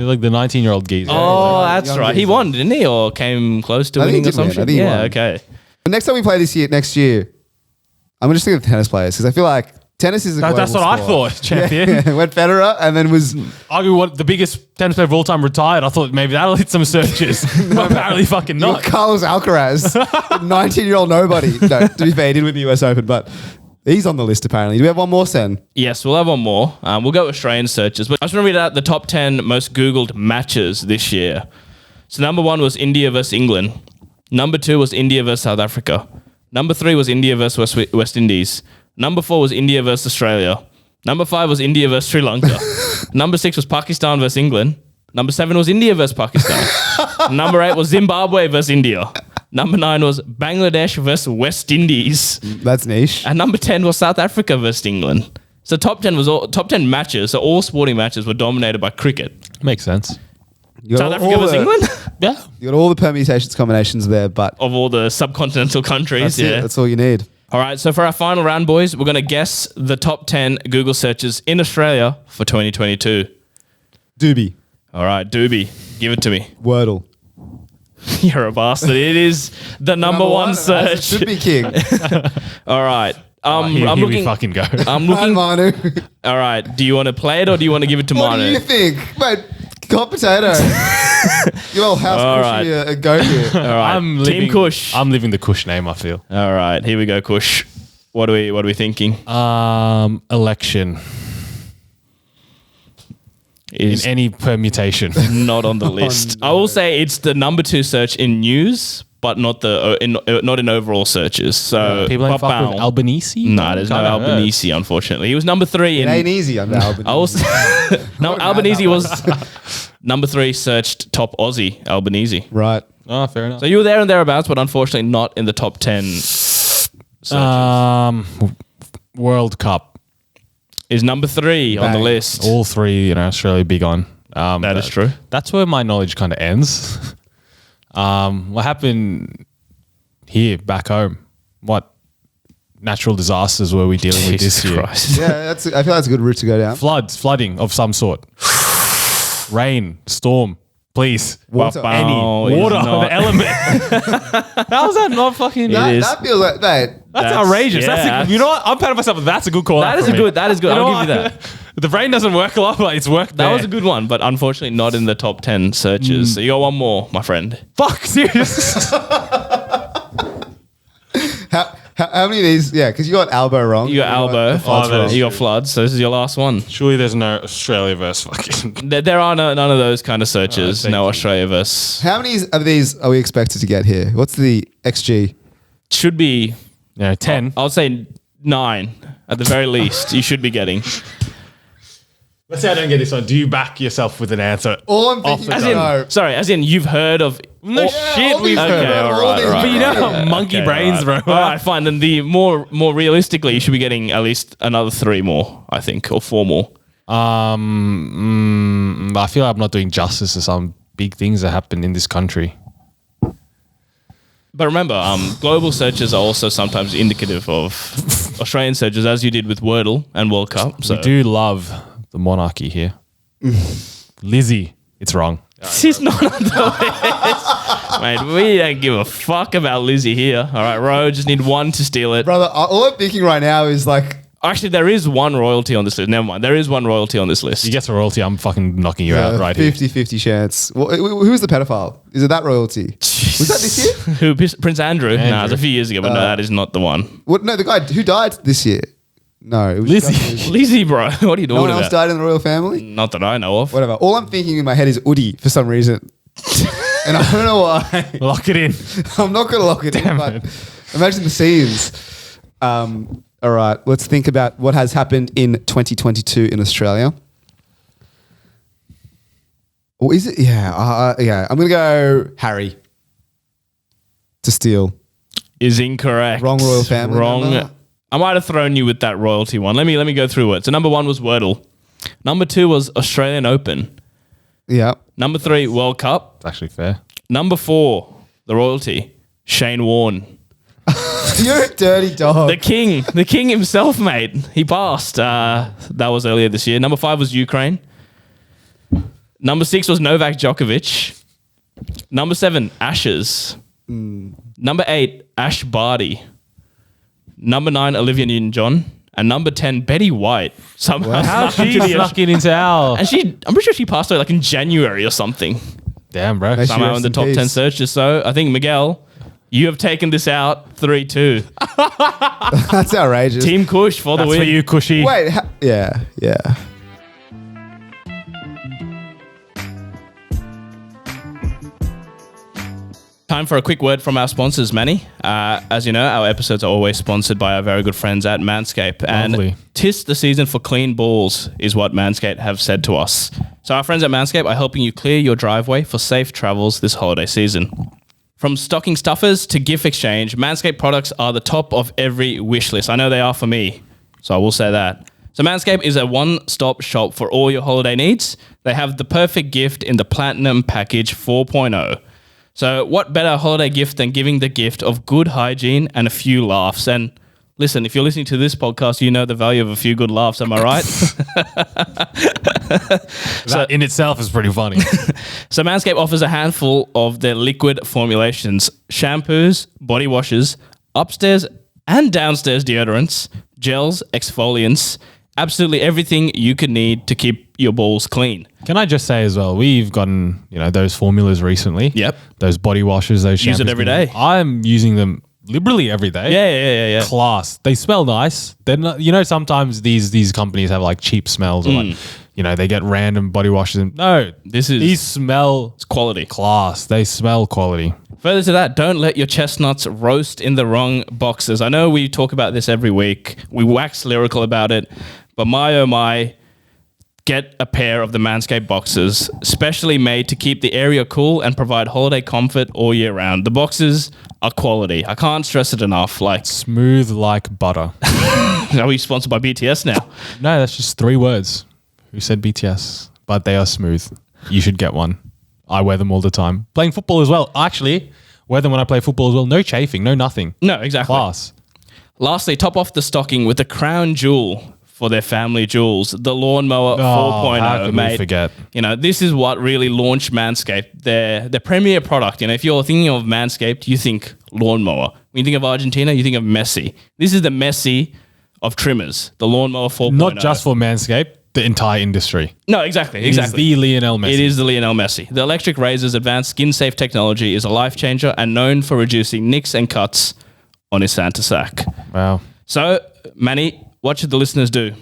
like the 19-year-old geezer. Oh, that's Young right. He geezer. won, didn't he? Or came close to I think winning he or did win. something? I think he Yeah, won. okay. The next time we play next year, I'm gonna just think of tennis players because I feel like tennis is a global That's what I sport. thought, champion. Yeah, went Federer and then was Argue what the biggest tennis player of all time retired. I thought maybe that'll hit some searches. But apparently fucking not. Carlos Alcaraz, 19-year-old nobody. No, to be fair, he did win the US Open, but he's on the list apparently. Do we have one more, Sen? Yes, we'll have one more. We'll go Australian searches. But I just want to read out the top 10 most Googled matches this year. So number 1 was India versus England. Number 2 was India versus South Africa. Number 3 was India versus West Indies. Number 4 was India versus Australia. Number 5 was India versus Sri Lanka. Number 6 was Pakistan versus England. Number 7 was India versus Pakistan. Number 8 was Zimbabwe versus India. Number 9 was Bangladesh versus West Indies. That's niche. And number 10 was South Africa versus England. So top 10 matches, so all sporting matches were dominated by cricket. Makes sense. You got South Africa all versus the- England? Yeah. You got all the permutations, combinations there, but Of all the subcontinental countries, that's yeah. it. That's all you need. All right, so for our final round, boys, we're going to guess the top 10 Google searches in Australia for 2022. Doobie, All right, Doobie, give it to me. Wordle. You're a bastard. It is the number one as it search. should be king. All right. I'm Here we looking. fucking go. I'm Hi, looking. Manu. All right. Do you want to play it or do you want to give it to What Manu? do you think? Mate, hot potato. Your old house All cushy right. a go here. All right. I'm Team living, Kush. I'm living the Kush name, I feel. All right. Here we go, Kush. What are we thinking? Election. Is In any permutation. not on the list. I will say it's the number 2 search in news, but not not in overall searches. So People ain't fuck with Albanese? No, there's no Kinda hurt. Albanese, unfortunately. He was number 3 It in. ain't easy under Albany. I was no Not Albanese that was number 3 searched top Aussie Albanese. Right. Oh, fair enough. So you were there and thereabouts, but unfortunately not in the top 10 searches. World Cup. Is number 3 on the Bang. list. All three, Australia big on. That is true. That's where my knowledge kind of ends. What happened here, back home? What natural disasters were we dealing with Jesus this year? Christ. Yeah, I feel that's a good route to go down. Flooding of some sort. Rain, storm, please. Water. Any It's water, not. the element. How's that not fucking? That, is. that feels like, mate. That's outrageous. yeah, You know what? I'm proud of myself. That's a good call. That out is for a me. good. That is good. You know I'll give you what? that. The brain doesn't work a lot, but it's worked. That was a good one, but unfortunately not in the top 10 searches. So you got one more, my friend. Fuck, serious. How many of these? Yeah, because you got Albo wrong. You got Albo. the floods wrong. You got Floods. So this is your last one. Surely there's no Australia versus fucking. There are none of those kind of searches. thank No you. Australia versus. How many of these are we expected to get here? What's the XG? Should be, 10. I would say 9 at the very least. You should be getting. Let's say I don't get this one. Do you back yourself with an answer? All I'm thinking As is in, no. sorry, as in you've heard of. No shit, all these we've are heard. Okay, all all right, these all right. But you know how Yeah. monkey brains, all right. bro. All right, fine. Then the more realistically, you should be getting at least another 3 more, I think, or 4 more. I feel like I'm not doing justice to some big things that happen in this country. But remember, global searches are also sometimes indicative of Australian searches, as you did with Wordle and World Cup. So We do love the monarchy here. Lizzie, it's wrong. she's not on the list. Mate, we don't give a fuck about Lizzie here. All right, Ro, just need one to steal it. Brother, all I'm thinking right now is like, Actually, there is one royalty on this list. Never mind. There is one royalty on this list. You get a royalty, I'm fucking knocking you out right here. 50-50 chance. Well, who was the pedophile? Is it that royalty? Was that this year? Who? Prince Andrew? Nah, it's a few years ago, but no, that is not the one. What? No, the guy who died this year. No, it was Lizzie. Lizzie, bro. What are you No doing one else about? died in the royal family. Not that I know of. Whatever. All I'm thinking in my head is Udi for some reason, and I don't know why. Lock it in. I'm not going to lock it in, but imagine the scenes. All right, let's think about what has happened in 2022 in Australia. Or is it? Yeah, yeah. I'm going to go Harry to steal. Is incorrect. Wrong royal family Wrong. member. I might have thrown you with that royalty one. Let me go through it. So number 1 was Wordle. Number 2 was Australian Open. Yeah. Number 3, World Cup. It's actually fair. Number 4, the royalty, Shane Warne. You're a dirty dog. The king himself, mate. He passed. That was earlier this year. Number 5 was Ukraine. Number 6 was Novak Djokovic. Number 7, Ashes. Number 8, Ash Barty. Number 9, Olivia Newton-John. And number 10, Betty White. Somehow How snuck she into the- snuck it into our... And I'm pretty sure she passed away like in January or something. Damn, bro. Nice. Somehow rest in the in top peace. 10 searches. So I think, Miguel, you have taken this out 3-2. That's outrageous. Team Kush for the That's win. for you, Cushy. Wait, yeah. Time for a quick word from our sponsors, Manny. As you know, our episodes are always sponsored by our very good friends at Manscaped. Lovely. And 'tis the season for clean balls, is what Manscaped have said to us. So our friends at Manscaped are helping you clear your driveway for safe travels this holiday season. From stocking stuffers to gift exchange, Manscaped products are the top of every wish list. I know they are for me, so I will say that. So Manscaped is a one-stop shop for all your holiday needs. They have the perfect gift in the Platinum Package 4.0. So what better holiday gift than giving the gift of good hygiene and a few laughs? And listen, if you're listening to this podcast, you know the value of a few good laughs, am I right? That in itself is pretty funny. So Manscaped offers a handful of their liquid formulations, shampoos, body washes, upstairs and downstairs deodorants, gels, exfoliants, absolutely everything you could need to keep your balls clean. Can I just say as well, we've gotten, those formulas recently. Yep. Those body washes, those shampoos. Use it every day. I'm using them liberally every day. Yeah. Class. They smell nice. They're not, sometimes these companies have like cheap smells or they get random body washes. No, these smell It's quality. class. They smell quality. Further to that, don't let your chestnuts roast in the wrong boxes. I know we talk about this every week. We wax lyrical about it, but my oh my, get a pair of the Manscaped boxes, specially made to keep the area cool and provide holiday comfort all year round. The boxes are quality. I can't stress it enough. Like, Smooth like butter. are we sponsored by BTS now? No, that's just 3 words. Who said BTS? But they are smooth. You should get one. I wear them all the time. Playing football as well. Actually, wear them when I play football as well. No chafing, no nothing. No, exactly. Class. Lastly, top off the stocking with the crown jewel for their family jewels. The lawnmower how 4.0, could mate. we forget? You know, this is what really launched Manscaped. Their premier product. You know, if you're thinking of Manscaped, you think lawnmower. When you think of Argentina, you think of Messi. This is the Messi of trimmers. The lawnmower 4.0. Not just for Manscaped, the entire industry. No, exactly. It's the Lionel Messi. It is the Lionel Messi. The electric razor's advanced skin-safe technology is a life changer and known for reducing nicks and cuts on his Santa sack. Wow. So, Manny, what should the listeners do?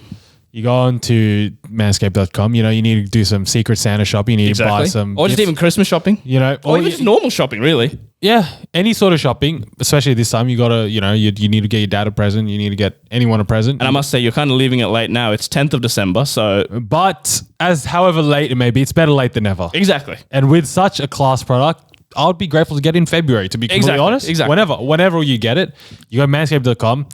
You go on to manscaped.com. You know, you need to do some Secret Santa shopping. You need to buy some Or just gifts, even Christmas shopping. you know, Or even just normal shopping, really. yeah, any sort of shopping, especially this time. You got to, you know, you need to get your dad a present. You need to get anyone a present. And I must say, you're kind of leaving it late now. It's 10th of December, so... But as however late it may be, it's better late than never. Exactly. And with such a class product, I would be grateful to get it in February, to be completely honest. Exactly. Whenever you get it, you go to manscaped.com,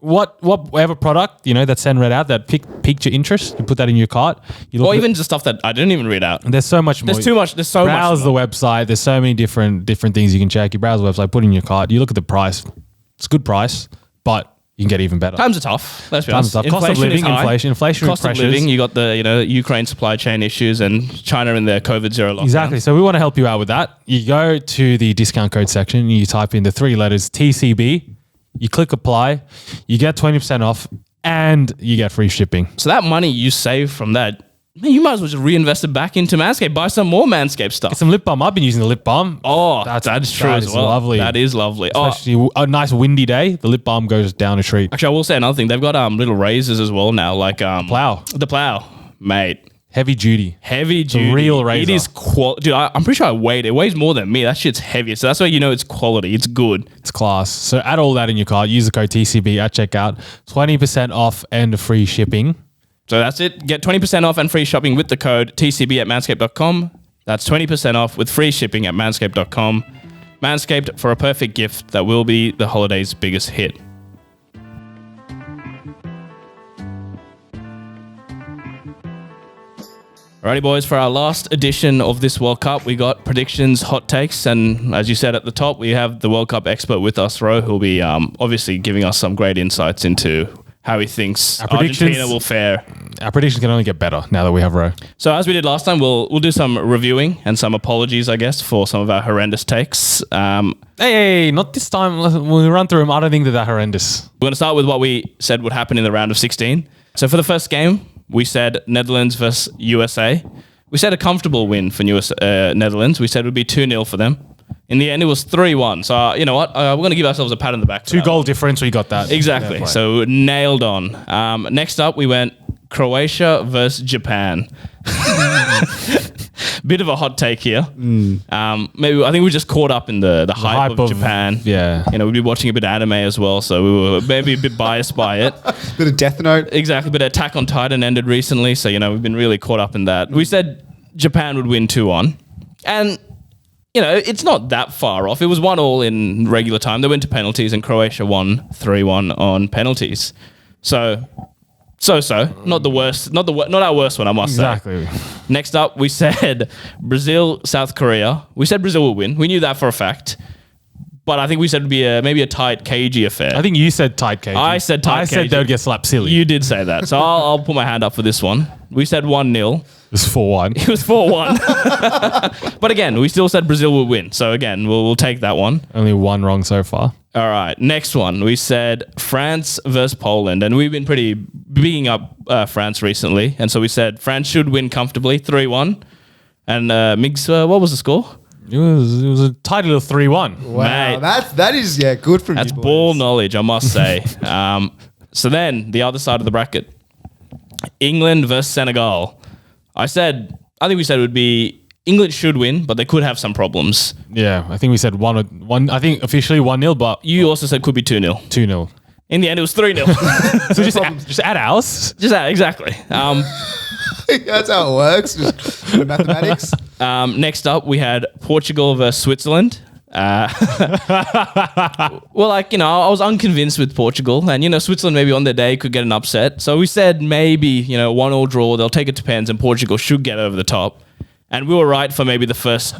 whatever product, you know, that Sen read out that piqued your interest, you put that in your cart. You look Or at even just stuff that I didn't even read out. there's so much more. There's too much. There's so much. Browse the website. There's so many different things you can check. You browse the website, put it in your cart. You look at the price. It's a good price, but you can get even better. Times are tough. Let's be Times honest. are tough. Cost of living, is high. inflationary Cost pressures. of living. You got the Ukraine supply chain issues and China in their COVID zero lockdown. Exactly. So we want to help you out with that. You go to the discount code section and you type in the 3 letters TCB. You click apply. You get 20% off and you get free shipping. So that money you save from that, man, you might as well just reinvest it back into Manscaped. Buy some more Manscaped stuff. Get some lip balm. I've been using the lip balm. Oh, that's true that as is well. lovely. That is lovely. Oh, Especially a nice windy day, the lip balm goes down a treat. actually, I will say another thing. They've got little razors as well now, like Plow. The plow, mate. Heavy duty. Heavy duty. real razor. It is quality. Dude, I'm pretty sure I weighed it. It weighs more than me. That shit's heavy. So that's why you know it's quality. It's good. It's class. So add all that in your cart. Use the code TCB at checkout. 20% off and free shipping. So that's it. Get 20% off and free shopping with the code TCB at manscaped.com. That's 20% off with free shipping at manscaped.com. Manscaped for a perfect gift that will be the holiday's biggest hit. Alrighty, boys, for our last edition of this World Cup, we got predictions, hot takes, and as you said at the top, we have the World Cup expert with us, Ro, who'll be obviously giving us some great insights into how he thinks Argentina will fare. Our predictions can only get better now that we have Ro. So as we did last time, we'll do some reviewing and some apologies, I guess, for some of our horrendous takes. Hey, not this time. When we run through them, I don't think they're that horrendous. We're going to start with what we said would happen in the round of 16. So for the first game, we said Netherlands versus USA. We said a comfortable win for Netherlands. We said it would be 2-0 for them. In the end, it was 3-1. So, you know what? We're going to give ourselves a pat on the back. 2 goal difference, we got that. Exactly. So, nailed on. Next up, we went Croatia versus Japan. Bit of a hot take here. Maybe I think we just caught up in the hype of Japan. Yeah. You know, we'd be watching a bit of anime as well, so we were maybe a bit biased by it. Bit of Death Note. Exactly. But Attack on Titan ended recently, so, you know, we've been really caught up in that. We said Japan would win 2-1. And, you know, it's not that far off. It was 1-1 in regular time. They went to penalties, and Croatia won 3-1 on penalties. So. Not the worst. Not our worst one, I must say. Exactly. Next up, we said Brazil, South Korea. We said Brazil would win. We knew that for a fact. But I think we said it would be maybe a tight, cagey affair. I think you said tight cage. I said tight I said cagey. they would get slapped silly. You did say that. So I'll put my hand up for this one. We said 1-0. It was 4-1. It was 4-1. But again, we still said Brazil would win. So again, we'll take that one. Only one wrong so far. All right. Next one. We said France versus Poland. And we've been pretty bigging up France recently. And so we said France should win comfortably, 3-1. And Migs, what was the score? It was a tight little 3-1. Wow, Mate. that is good from That's you boys. ball knowledge, I must say. So then, the other side of the bracket. England versus Senegal. I think we said it would be England should win, but they could have some problems. Yeah, I think we said 1. I think officially 1-0, but You also said could be 2-0. 2-0. In the end, it was 3-0. So just add ours. Just that, exactly. That's how it works. Just mathematics. Next up, we had Portugal versus Switzerland. Well, like, you know, I was unconvinced with Portugal, and, you know, Switzerland maybe on their day could get an upset. So we said maybe, you know, 1-1 draw, they'll take it to pens, and Portugal should get over the top. And we were right for maybe the first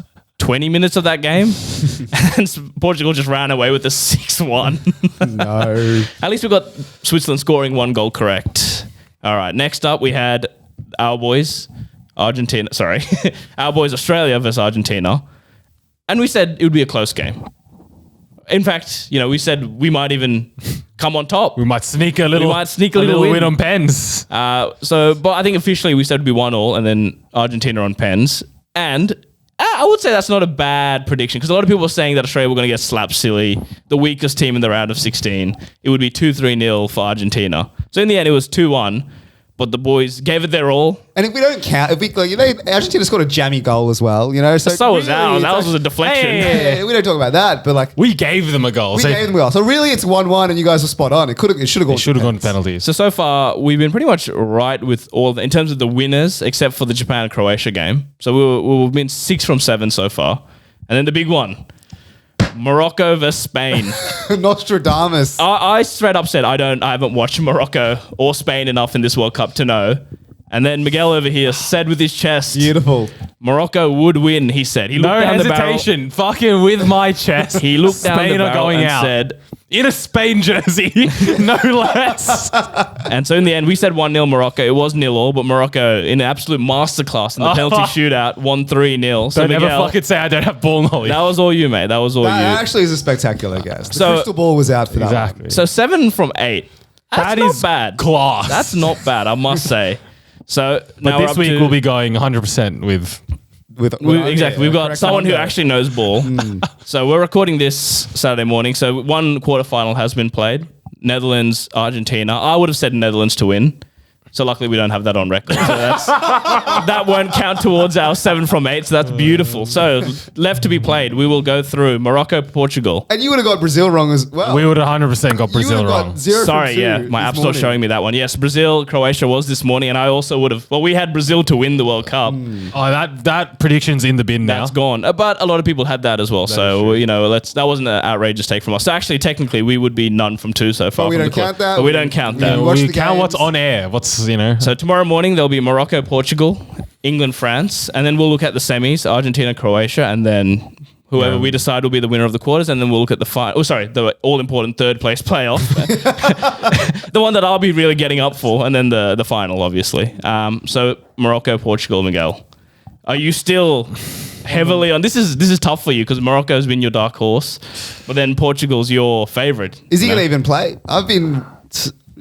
20 minutes of that game, and Portugal just ran away with a 6-1. No. At least we got Switzerland scoring 1 goal correct. All right, next up we had our boys, Argentina. Sorry, our boys, Australia versus Argentina, and we said it would be a close game. In fact, we said we might even come on top. We might sneak a little win on pens. But I think officially we said it would be 1-1 and then Argentina on pens. And I would say that's not a bad prediction because a lot of people were saying that Australia were going to get slapped silly, the weakest team in the round of 16. It would be 2-3-0 for Argentina. So in the end, it was 2-1. But the boys gave it their all. And if we don't count, Argentina scored a jammy goal as well, So was ours. Ours was a deflection. Yeah, we don't talk about that, but like we gave them a goal. We gave them a goal. So really, it's 1-1, and you guys were spot on. It should have gone to penalties. So far, we've been pretty much right with in terms of the winners, except for the Japan and Croatia game. So we've been 6 from 7 so far, and then the big one. Morocco versus Spain. Nostradamus. I straight up said I haven't watched Morocco or Spain enough in this World Cup to know. And then Miguel over here said with his chest, beautiful, Morocco would win. He said. He looked no down hesitation. The fucking with my chest. He looked down Spain the are barrel going and out. said, in a Spain jersey, no less. And so in the end, we said 1-0 Morocco. It was 0-0, but Morocco, in an absolute masterclass in the penalty shootout, won 3-0. So Don't Miguel, ever fucking say I don't have ball knowledge. that was all you, mate. That was all you. That actually is a spectacular guess. The So- crystal ball was out for that. Exactly. One. So 7 from 8. That's That not is bad. class. That's not bad, I must say. So But now this week we'll be going 100% with... Exactly. We've got correct someone who answer. actually knows ball. So we're recording this Saturday morning. So one quarterfinal has been played. Netherlands, Argentina. I would have said Netherlands to win. So luckily we don't have that on record. So that won't count towards our 7 from 8. So that's beautiful. So left to be played. We will go through Morocco, Portugal. And you would have got Brazil wrong as well. We would have 100% got You Brazil would've got wrong. 0 from Sorry, 2 yeah. My this app's not morning. showing me that one. Yes, Brazil, Croatia was this morning. And I also would have... Well, we had Brazil to win the World Cup. Oh, that prediction's in the bin now. That's gone. But a lot of people had that as well. So, that wasn't an outrageous take from us. So actually, technically, we would be none from 2 so far. But we from don't the count that. But we don't count that. We watch We the count what's games. on air. So tomorrow morning, there'll be Morocco, Portugal, England, France. And then we'll look at the semis, Argentina, Croatia. And then whoever we decide will be the winner of the quarters. And then we'll look at the final. Oh, sorry, the all-important third place playoff. The one that I'll be really getting up for. And then the final, obviously. So Morocco, Portugal, Miguel. Are you still... heavily on this is tough for you because Morocco's been your dark horse, but then Portugal's your favorite. Is he going to even play? I've been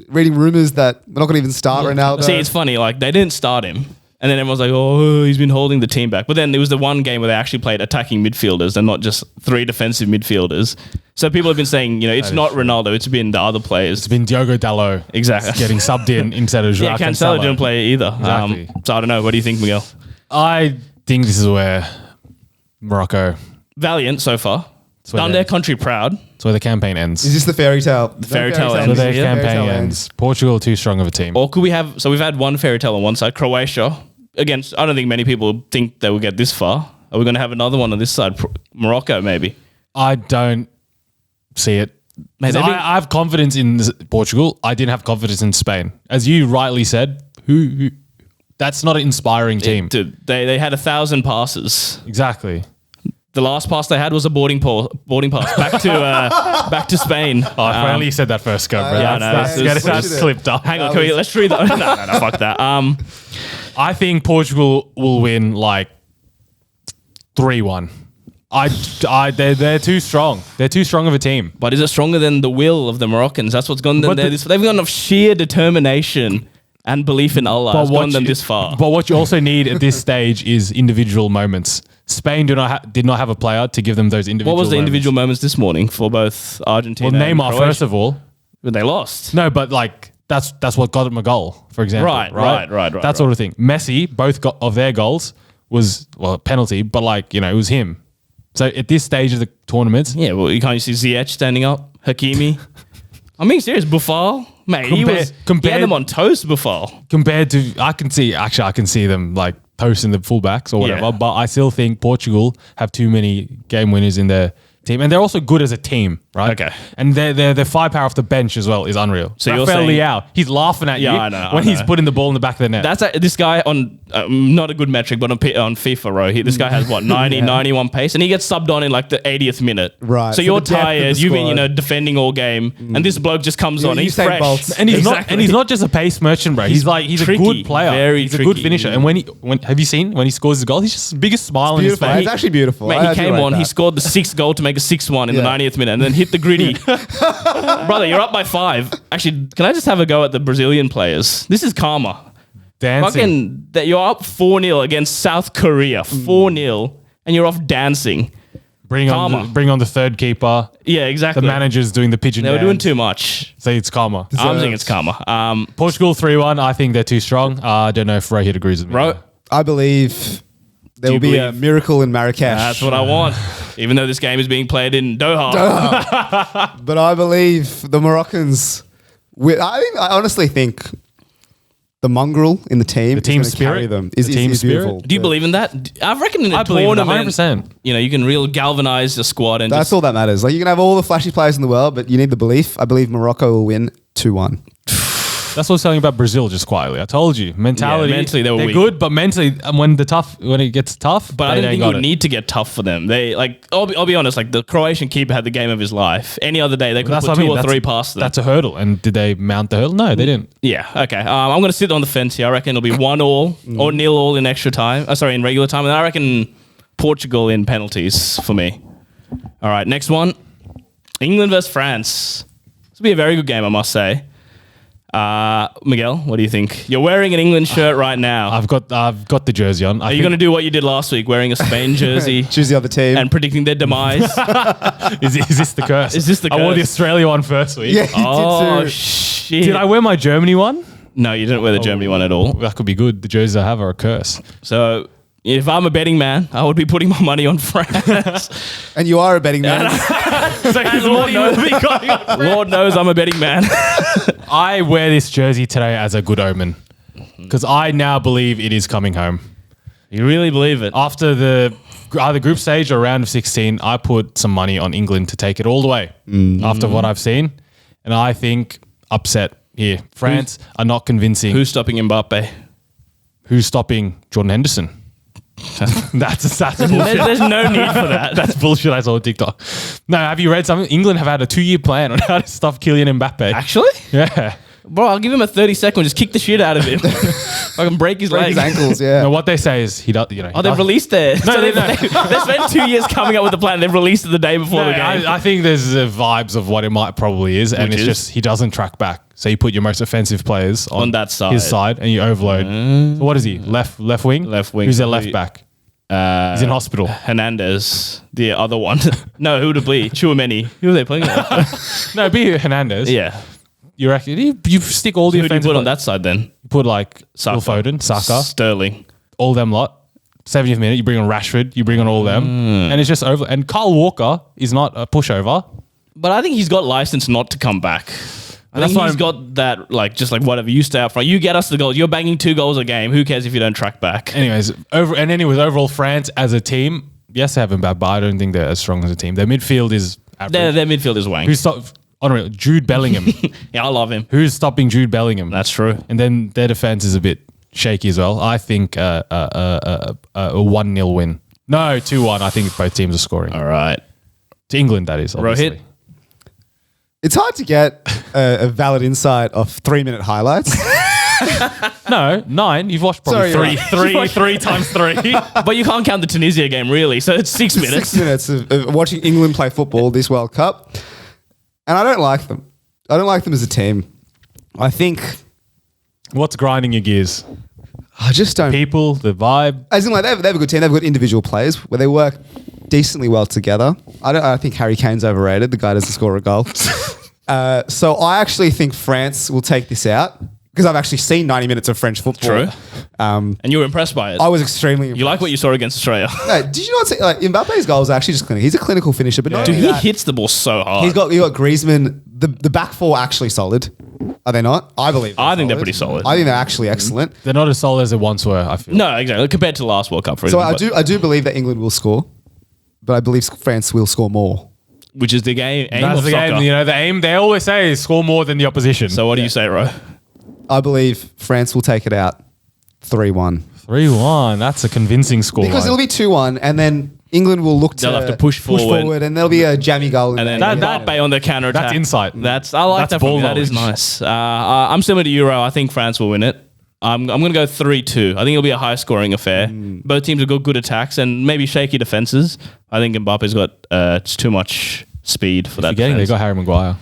reading rumors that we're not going to even start Ronaldo. See, it's funny. Like they didn't start him, and then everyone's like, "Oh, he's been holding the team back." But then there was the one game where they actually played attacking midfielders and not just 3 defensive midfielders. So people have been saying, it's not Ronaldo; it's been the other players. It's been Diogo Dalot. Exactly. Getting subbed in instead of Joao Yeah, Cancelo didn't play either. Exactly. So I don't know. What do you think, Miguel? I think this is where Morocco... Valiant so far. where Done they- their country proud. It's where the campaign ends. Is this the fairy tale? The fairy tale It's ends. where their Yeah. campaign Fairy tale ends. Portugal too strong of a team. Or could we have... So we've had one fairy tale on one side, Croatia. Again, I don't think many people think they will get this far. Are we going to have another one on this side? Morocco, maybe. I don't see it. Mate, they've been- I have confidence in Portugal. I didn't have confidence in Spain. As you rightly said, who that's not an inspiring team. Dude, they had 1,000 passes. Exactly. The last pass they had was a boarding pass back to Spain. Oh, if only you said that first go, bro. yeah, I know. That's This get is- it clipped up. Hang on, let's read that. No, fuck that. I think Portugal will win like 3-1. They're too strong. They're too strong of a team. But is it stronger than the will of the Moroccans? That's what's gone them there. They've got enough sheer determination and belief in Allah. It's gone them this far. But what you also need at this stage is individual moments. Spain did not have a player to give them those individual What was the moments. individual moments this morning for both Argentina Well, and Neymar, Croatia? first of all. But they lost. No, but like that's what got them a goal, for example. Right. That sort of thing. Messi, both of their goals was a penalty, but it was him. So at this stage of the tournament, Yeah, well, you can't see Ziyech standing up, Hakimi. I'm being serious. Buffal, mate, he had them on toast. Buffal. compared to I can see them like toasting the fullbacks or whatever, Yeah. but I still think Portugal have too many game winners in their team, and they're also good as a team, right? Okay. And their firepower off the bench as well is unreal. So you're Rafael saying- Leao, he's laughing at Yeah, you I know, when I he's know. putting the ball in the back of the net. That's this guy on not a good metric, but on FIFA, bro, this guy has what 90, 91 pace, and he gets subbed on in like the 80th minute. Right. So So you're the depth of tired. the You've been squad. defending all game, and this bloke just comes on. He's Usain fresh, Bolt. And he's not just a pace merchant, bro. He's a tricky, good player. very he's a tricky. good finisher. And when have you seen when he scores his goal? He's just the biggest smile on his Beautiful. face. It's actually beautiful. Mate, I he do came rate on, he that. scored the 6th goal to make a 6-1 in the Yeah. 90th minute and then hit the gritty. Brother, you're up by 5. Actually, can I just have a go at the Brazilian players? This is karma. Dancing. Fucking, that you're up 4-0 against South Korea, 4-0, and you're off dancing. Bring Karma. on the third keeper. Yeah, The exactly. manager's doing the pigeon They were dance. doing too much. Say it's karma. I'm thinking it's karma. Portugal 3-1. I think they're too strong. I don't know if Rohit agrees with me. Bro, I believe there Do will you be a believe- miracle in Marrakesh. that's what I want. Even though this game is being played in Doha. But I believe the Moroccans. I honestly think the mongrel in the team, The team is gonna carry spirit? them. The team Is spirit? beautiful. Do you believe in that? I reckon in a I believe in that, tournament, 100%. you can really galvanize the squad and That's just all that matters. Like you can have all the flashy players in the world, but you need the belief. I believe Morocco will win 2-1. That's what I was telling you about Brazil just quietly. I told you. Mentality. Yeah, mentally they were they're weak. good, but mentally, when it gets tough, But I they didn't think got it would need to get tough for them. They I'll be honest, like the Croatian keeper had the game of his life. Any other day they could That's put what I 2 mean. or 3 past them. That's a hurdle. And did they mount the hurdle? No, they didn't. Yeah, okay. I'm going to sit on the fence here. I reckon it'll be 1-1 or 0-0 in extra time. In regular time. And I reckon Portugal in penalties for me. All right, next one. England versus France. This will be a very good game, I must say. Miguel, what do you think? You're wearing an England shirt right now. I've got the jersey on. Are you going to do what you did last week, wearing a Spain jersey Choose the other team. and predicting their demise? Is this the curse? Is this the I wore the curse? Australia one first week. yeah, you Oh, did too. shit. Did I wear my Germany one? No, you didn't wear the Germany one at all. That could be good. The jerseys I have are a curse. So if I'm a betting man, I would be putting my money on France. And you are a betting man. And Lord knows I'm a betting man. I wear this jersey today as a good omen because I now believe it is coming home. You really believe it? After the either group stage or round of 16, I put some money on England to take it all the way after what I've seen. And I think upset here. France are not convincing. Who's stopping Mbappe? Who's stopping Jordan Henderson? That's bullshit. There's no need for that. That's bullshit. I saw on TikTok. No, have you read something? England have had a 2-year plan on how to stop Kylian Mbappe. Actually? Yeah. Bro, I'll give him a 30 second, just kick the shit out of him. I can break his Break legs. his ankles, yeah. No, what they say is he does. Oh, they've released it. No, So no. they've spent 2 years coming up with the plan. They've released it the day before the game. I think there's vibes of what it might probably is, and Which it's is? just he doesn't track back. So you put your most offensive players on that side. his side, and you overload. So what is he? Left wing. Left wing. Who's their left back? He's in hospital. Hernandez, the other one. No, who would it be? Chouameni. Who are they playing with? No, be Hernandez. Yeah. You reckon you stick all the Who do you offensive put on players- that side then? You put like Saka. Phil Foden, Saka, Sterling. all them lot. 70th minute, you bring on Rashford, you bring on all them, and it's just over. And Kyle Walker is not a pushover. But I think he's got license not to come back. I That's think why he's got that, just whatever. You stay up front. You get us the goals. You're banging 2 goals a game. Who cares if you don't track back? Anyways, overall, France as a team, yes, they have Mbappe, but I don't think they're as strong as a team. Their midfield is average. Their midfield is wank. Who's honorary? Jude Bellingham. Yeah, I love him. Who's stopping Jude Bellingham? That's true. And then their defense is a bit shaky as well. I think a 1-0 win. No, 2-1. I think both teams are scoring. All right. To England, that is, obviously. Rohit? It's hard to get a valid insight of 3-minute highlights. No, 9. You've watched probably Sorry, three times 3. But you can't count the Tunisia game, really. So it's 6 minutes. 6 minutes of watching England play football this World Cup. And I don't like them. I don't like them as a team. I think What's grinding your gears? I just don't. People, the vibe. As in, like they have a good team. They've got individual players where they work decently well together. I think Harry Kane's overrated. The guy doesn't score a goal. So I actually think France will take this out because I've actually seen 90 minutes of French football. True. And you were impressed by it. I was extremely. You like what you saw against Australia. No, did you not see Mbappe's goals are actually just clinical? He's a clinical finisher, but not Dude, only he that, hits the ball so hard. you got Griezmann. The back four are actually solid. Are they not? I believe. I think they're pretty solid. I think they're actually excellent. They're not as solid as they once were, I feel. No, exactly. Compared to the last World Cup, for So example. I do believe that England will score, but I believe France will score more. Which is the game. Aim That's of the soccer. game. You know, the aim, they always say is score more than the opposition. So what do you say, Ro? I believe France will take it out 3-1. 3-1. That's a convincing score. Because it'll be 2-1, and then England will look to They'll have to push forward. and there'll be a jammy goal. And then That- Mbappe on the counter attack. That's insight. I like That's that. From ball you. That is knowledge. nice. I'm similar to Euro. I think France will win it. I'm going to go 3-2. I think it'll be a high scoring affair. Both teams have got good attacks and maybe shaky defenses. I think Mbappe's got just too much speed for that. Forgetting they defense. got Harry Maguire.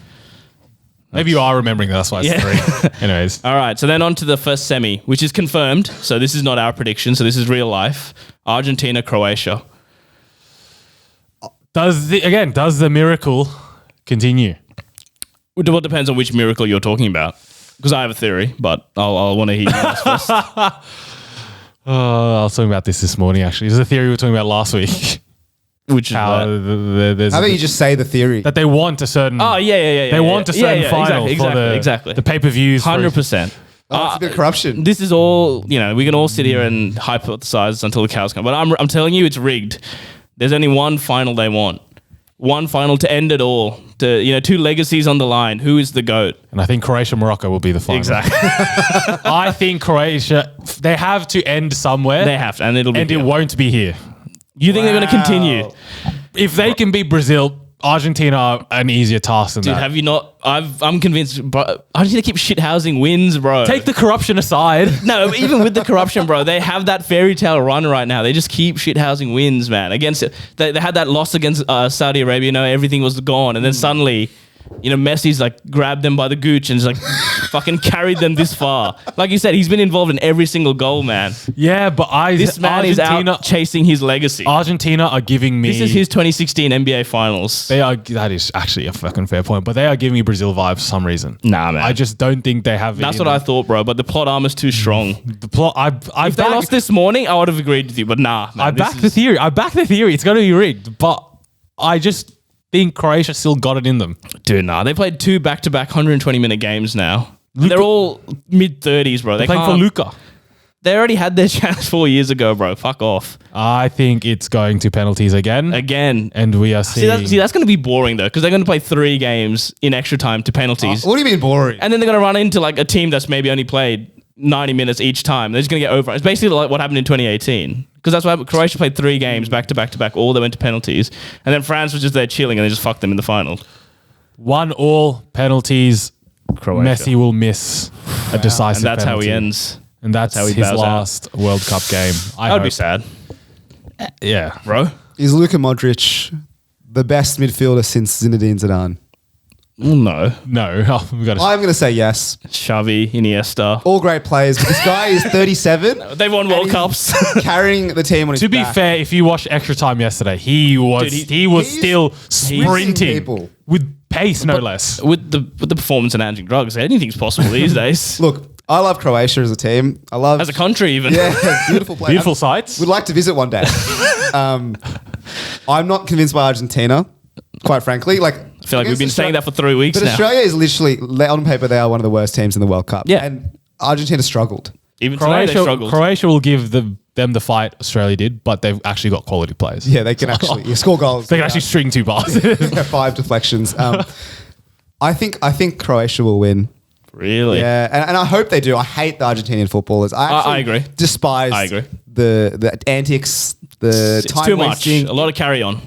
Maybe you are remembering that. That's why it's 3. Anyways. All right, so then on to the first semi, which is confirmed. So this is not our prediction. So this is real life. Argentina, Croatia. Does the miracle continue? It all depends on which miracle you're talking about. Because I have a theory, but I'll want to hear you guys first. I was talking about this morning, actually. There's a theory we were talking about last week. Which is How that? there's How about you just say the theory? that they want a certain... Oh, yeah. They want a certain final Exactly. the pay-per-views. 100%. Oh, it's a bit of corruption. This is all, we can all sit here and hypothesize until the cows come. But I'm telling you, it's rigged. There's only one final they want. One final to end it all. To 2 legacies on the line. Who is the GOAT? And I think Croatia-Morocco will be the final. Exactly. I think Croatia... They have to end somewhere. They have to, and it'll be And here. it won't be here. You think they're going to continue? If they can beat Brazil, Argentina are an easier task than Dude, that. have you not? I'm convinced. Bro, Argentina keep shithousing wins, bro. Take the corruption aside. No, even with the corruption, bro, they have that fairy tale run right now. They just keep shithousing wins, man. Against they had that loss against Saudi Arabia. Everything was gone, and then suddenly, Messi's like grabbed them by the gooch and just like fucking carried them this far. Like you said, he's been involved in every single goal, man. Yeah, but This man is out chasing his legacy. Argentina are giving me... This is his 2016 NBA Finals. That is actually a fucking fair point, but they are giving me Brazil vibes for some reason. Nah, man. I just don't think they have it. That's in what I them. thought, bro. But the plot armor's too strong. The plot. If they lost this morning, I would have agreed with you. But nah, man. I back the theory. I back the theory. It's going to be rigged, but I just think Croatia still got it in them. Dude, nah. They played 2 back-to-back 120-minute games now. They're all mid-30s, bro. They're Playing for Luka. They already had their chance 4 years ago, bro. Fuck off. I think it's going to penalties again. And we are seeing... that's going to be boring, though, because they're going to play 3 games in extra time to penalties. What do you mean boring? And then they're going to run into like a team that's maybe only played 90 minutes each time. They're just going to get over it. It's basically like what happened in 2018. Because that's what happened. Croatia played 3 games back-to-back. All they went to penalties. And then France was just there chilling and they just fucked them in the final. 1-1 penalties. Croatia. Messi will miss a decisive And that's penalty. how he ends. And that's how he his bows out. last World Cup game. That would be sad. Yeah. Bro? Is Luka Modric the best midfielder since Zinedine Zidane? No. No. Oh, we got I'm going to say yes. Xavi, Iniesta. All great players, but this guy is 37. They've won World Cups. Carrying the team on his To be back. fair, if you watched extra time yesterday, he was Dude, he was he's still missing sprinting people. with pace, no less. with the performance enhancing drugs, anything's possible these days. Look, I love Croatia as a team. I love... As a country, even. Yeah, beautiful place. Beautiful sights. Would like to visit one day. I'm not convinced by Argentina, quite frankly. Like, I feel like we've been saying that for 3 weeks But now. Australia is literally, on paper, they are one of the worst teams in the World Cup. Yeah. And Argentina struggled. Even today, they struggled. Croatia will give them the fight Australia did, but they've actually got quality players. Yeah, they can actually score goals. They can actually string 2 passes. 5 deflections. I think Croatia will win. Really? Yeah, and I hope they do. I hate the Argentinian footballers. I agree. Despise I agree. the antics, the It's time too wasting. much. A lot of carry on.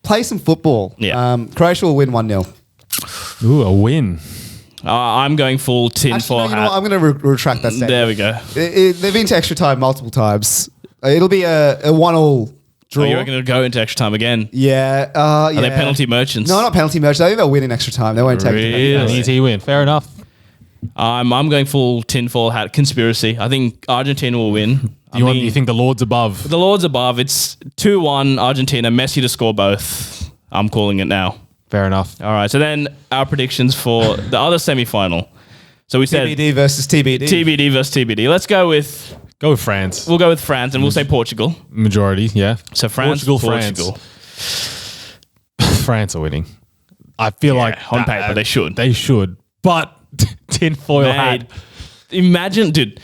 Play some football. Yeah. Croatia will win 1-0. Ooh, a win. I'm going full tin Actually, foil no, you know hat. what? I'm going to retract that statement. There we go. They've been to extra time multiple times. It'll be a 1-1 draw. Oh, you reckon it'll go into extra time again? Yeah. Are yeah. they penalty merchants? No, not penalty merchants. I think they'll win in extra time. They won't take Really? An easy win. Fair enough. I'm going full tinfoil hat conspiracy. I think Argentina will win. You think the Lord's above? The Lord's above. It's 2-1 Argentina. Messi to score both. I'm calling it now. Fair enough. All right. So then our predictions for the other semi-final. So we said TBD versus TBD. TBD versus TBD. Let's go with. Go with France. We'll go with France and we'll say Portugal. Majority, yeah. So France, Portugal. France are winning. I feel like on paper they should. They should. But tinfoil hat. Mate, imagine, dude,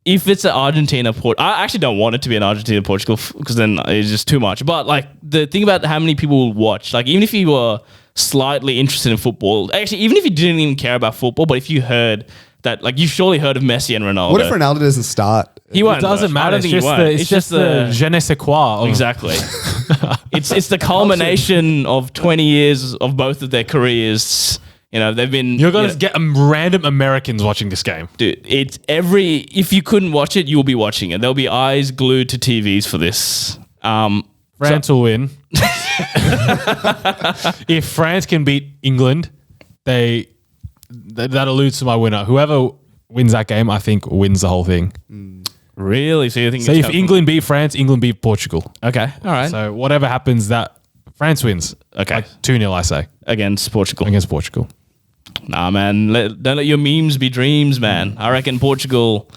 if it's an Argentina I actually don't want it to be an Argentina Portugal because then it's just too much. But like the thing about how many people will watch, like even if you were slightly interested in football, actually even if you didn't even care about football, but if you heard that like you've surely heard of Messi and Ronaldo. What if Ronaldo doesn't start? He won't. It doesn't though. I matter. don't It's think he just won't. the, it's just the je ne sais quoi. Of, exactly. it's the culmination of 20 years of both of their careers. You know, they've been. You're going to get random Americans watching this game. Dude, it's if you couldn't watch it, you'll be watching it. There'll be eyes glued to TVs for this. France will win. If France can beat England, that alludes to my winner. Whoever wins that game, I think wins the whole thing. Really? So you think? So if England beat France, England beat Portugal. Okay, all right. So whatever happens, that France wins. Okay. Like 2-0, I say. Against Portugal. Against Portugal. Nah, man. Don't let your memes be dreams, man. I reckon Portugal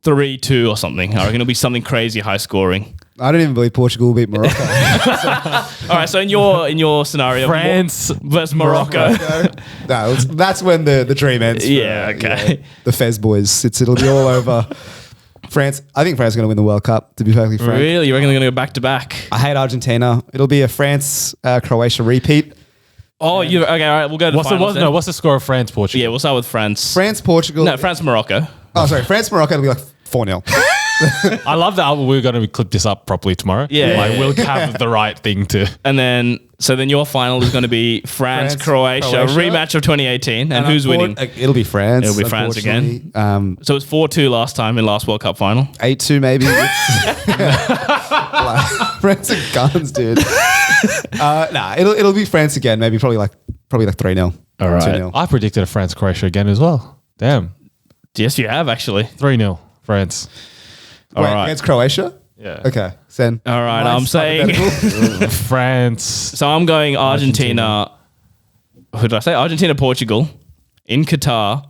3-2 or something. I reckon it'll be something crazy high scoring. I don't even believe Portugal will beat Morocco. All right, so in your scenario, France versus Morocco. No, that's when the dream ends. For, Yeah, okay. the Fez boys. It'll be all over. France. I think France is going to win the World Cup, to be perfectly frank. Really? You reckon they're going to go back to back? I hate Argentina. It'll be a France-Croatia repeat. Oh, okay, all right, we'll go to the finals then. What's the score of France, Portugal? Yeah, we'll start with France. France-Portugal. No, France-Morocco. Oh, sorry. France-Morocco, it'll be like 4-0. I love that we're going to clip this up properly tomorrow. Yeah. Like, we'll have the right thing to. And then, so then your final is going to be France-Croatia, Croatia. rematch of 2018. And who's winning? It'll be France. It'll be France again. unfortunately. So it's 4-2 last time in last World Cup final. 8-2 maybe. France are guns, dude. It'll be France again. Maybe probably like 3-0. All right. 2-0. I predicted a France-Croatia again as well. Damn. Yes, you have actually. 3-0 France. All Wait, right. against Croatia? Yeah. Okay. Sen. All right, Nice I'm saying. hypothetical. France. So I'm going Argentina. Who did I say? Argentina, Portugal, in Qatar.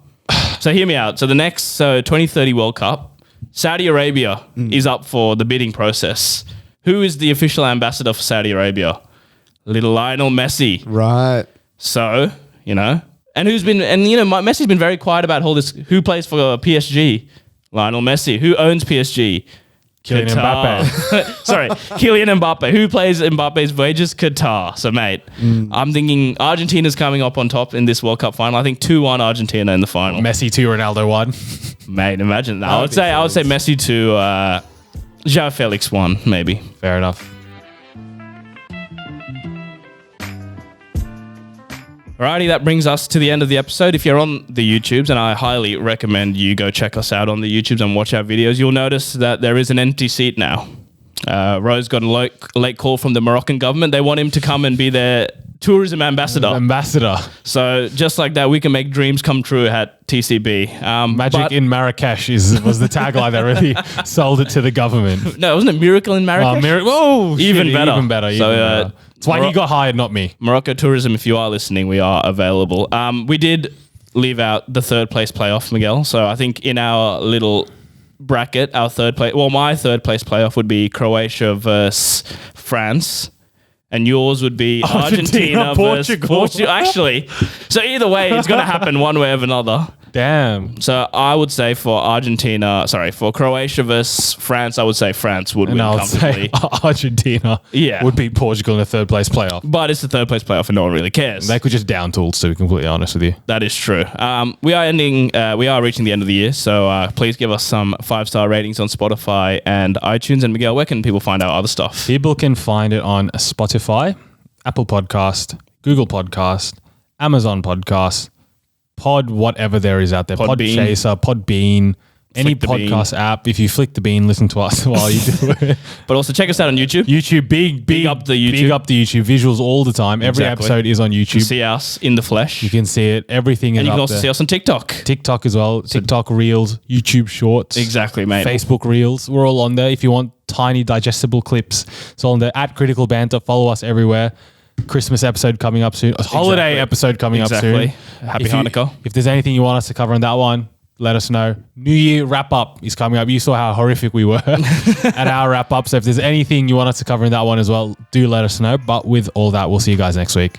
So hear me out. So the next 2030 World Cup, Saudi Arabia is up for the bidding process. Who is the official ambassador for Saudi Arabia? Little Lionel Messi. Right. So, and Messi's been very quiet about all this. Who plays for PSG? Lionel Messi. Who owns PSG? Kylian Mbappe. Sorry, Kylian Mbappe. Who plays Mbappe's wages? Qatar. So, mate, I'm thinking Argentina's coming up on top in this World Cup final. I think 2-1 Argentina in the final. Messi 2, Ronaldo 1. Mate, imagine that. I would say Messi 2, João Felix 1, maybe. Fair enough. Alrighty, that brings us to the end of the episode. If you're on the YouTubes, and I highly recommend you go check us out on the YouTubes and watch our videos, you'll notice that there is an empty seat now. Rose got a late call from the Moroccan government. They want him to come and be their tourism ambassador. So just like that, we can make dreams come true at TCB. Magic in Marrakesh was the tagline that really sold it to the government. No, wasn't it Miracle in Marrakesh? Even better. Even better. That's why he got hired, not me. Morocco Tourism, if you are listening, we are available. We did leave out the third place playoff, Miguel. So I think in our little bracket, my third place playoff would be Croatia versus France. And yours would be Argentina versus Portugal. Actually, so either way, it's going to happen one way or another. Damn. So I would say for Croatia versus France, I would say France would win comfortably. Say Argentina would beat Portugal in the third place playoff. But it's the third place playoff and no one really cares. They could just down tools, to be completely honest with you. That is true. We are reaching the end of the year, so please give us some 5-star ratings on Spotify and iTunes. And Miguel, where can people find out other stuff? People can find it on Spotify, Apple Podcast, Google Podcast, Amazon Podcast, Pod, whatever there is out there. Podchaser, Podbean, any podcast app. If you flick the bean, listen to us while you do it. But also check us out on YouTube. YouTube, big up the YouTube. Big up the YouTube. Visuals all the time. Every episode is on YouTube. You can see us in the flesh. You can see it. Everything is up there. And you can also see us on TikTok. TikTok as well. TikTok Reels, YouTube Shorts. Exactly, mate. Facebook Reels. We're all on there. If you want tiny digestible clips, it's all on there. At Critical Banter. Follow us everywhere. Christmas episode coming up soon. Holiday episode coming up soon. Happy Hanukkah. If there's anything you want us to cover on that one, let us know. New Year wrap up is coming up. You saw how horrific we were at our wrap up. So if there's anything you want us to cover in that one as well, do let us know. But with all that, we'll see you guys next week.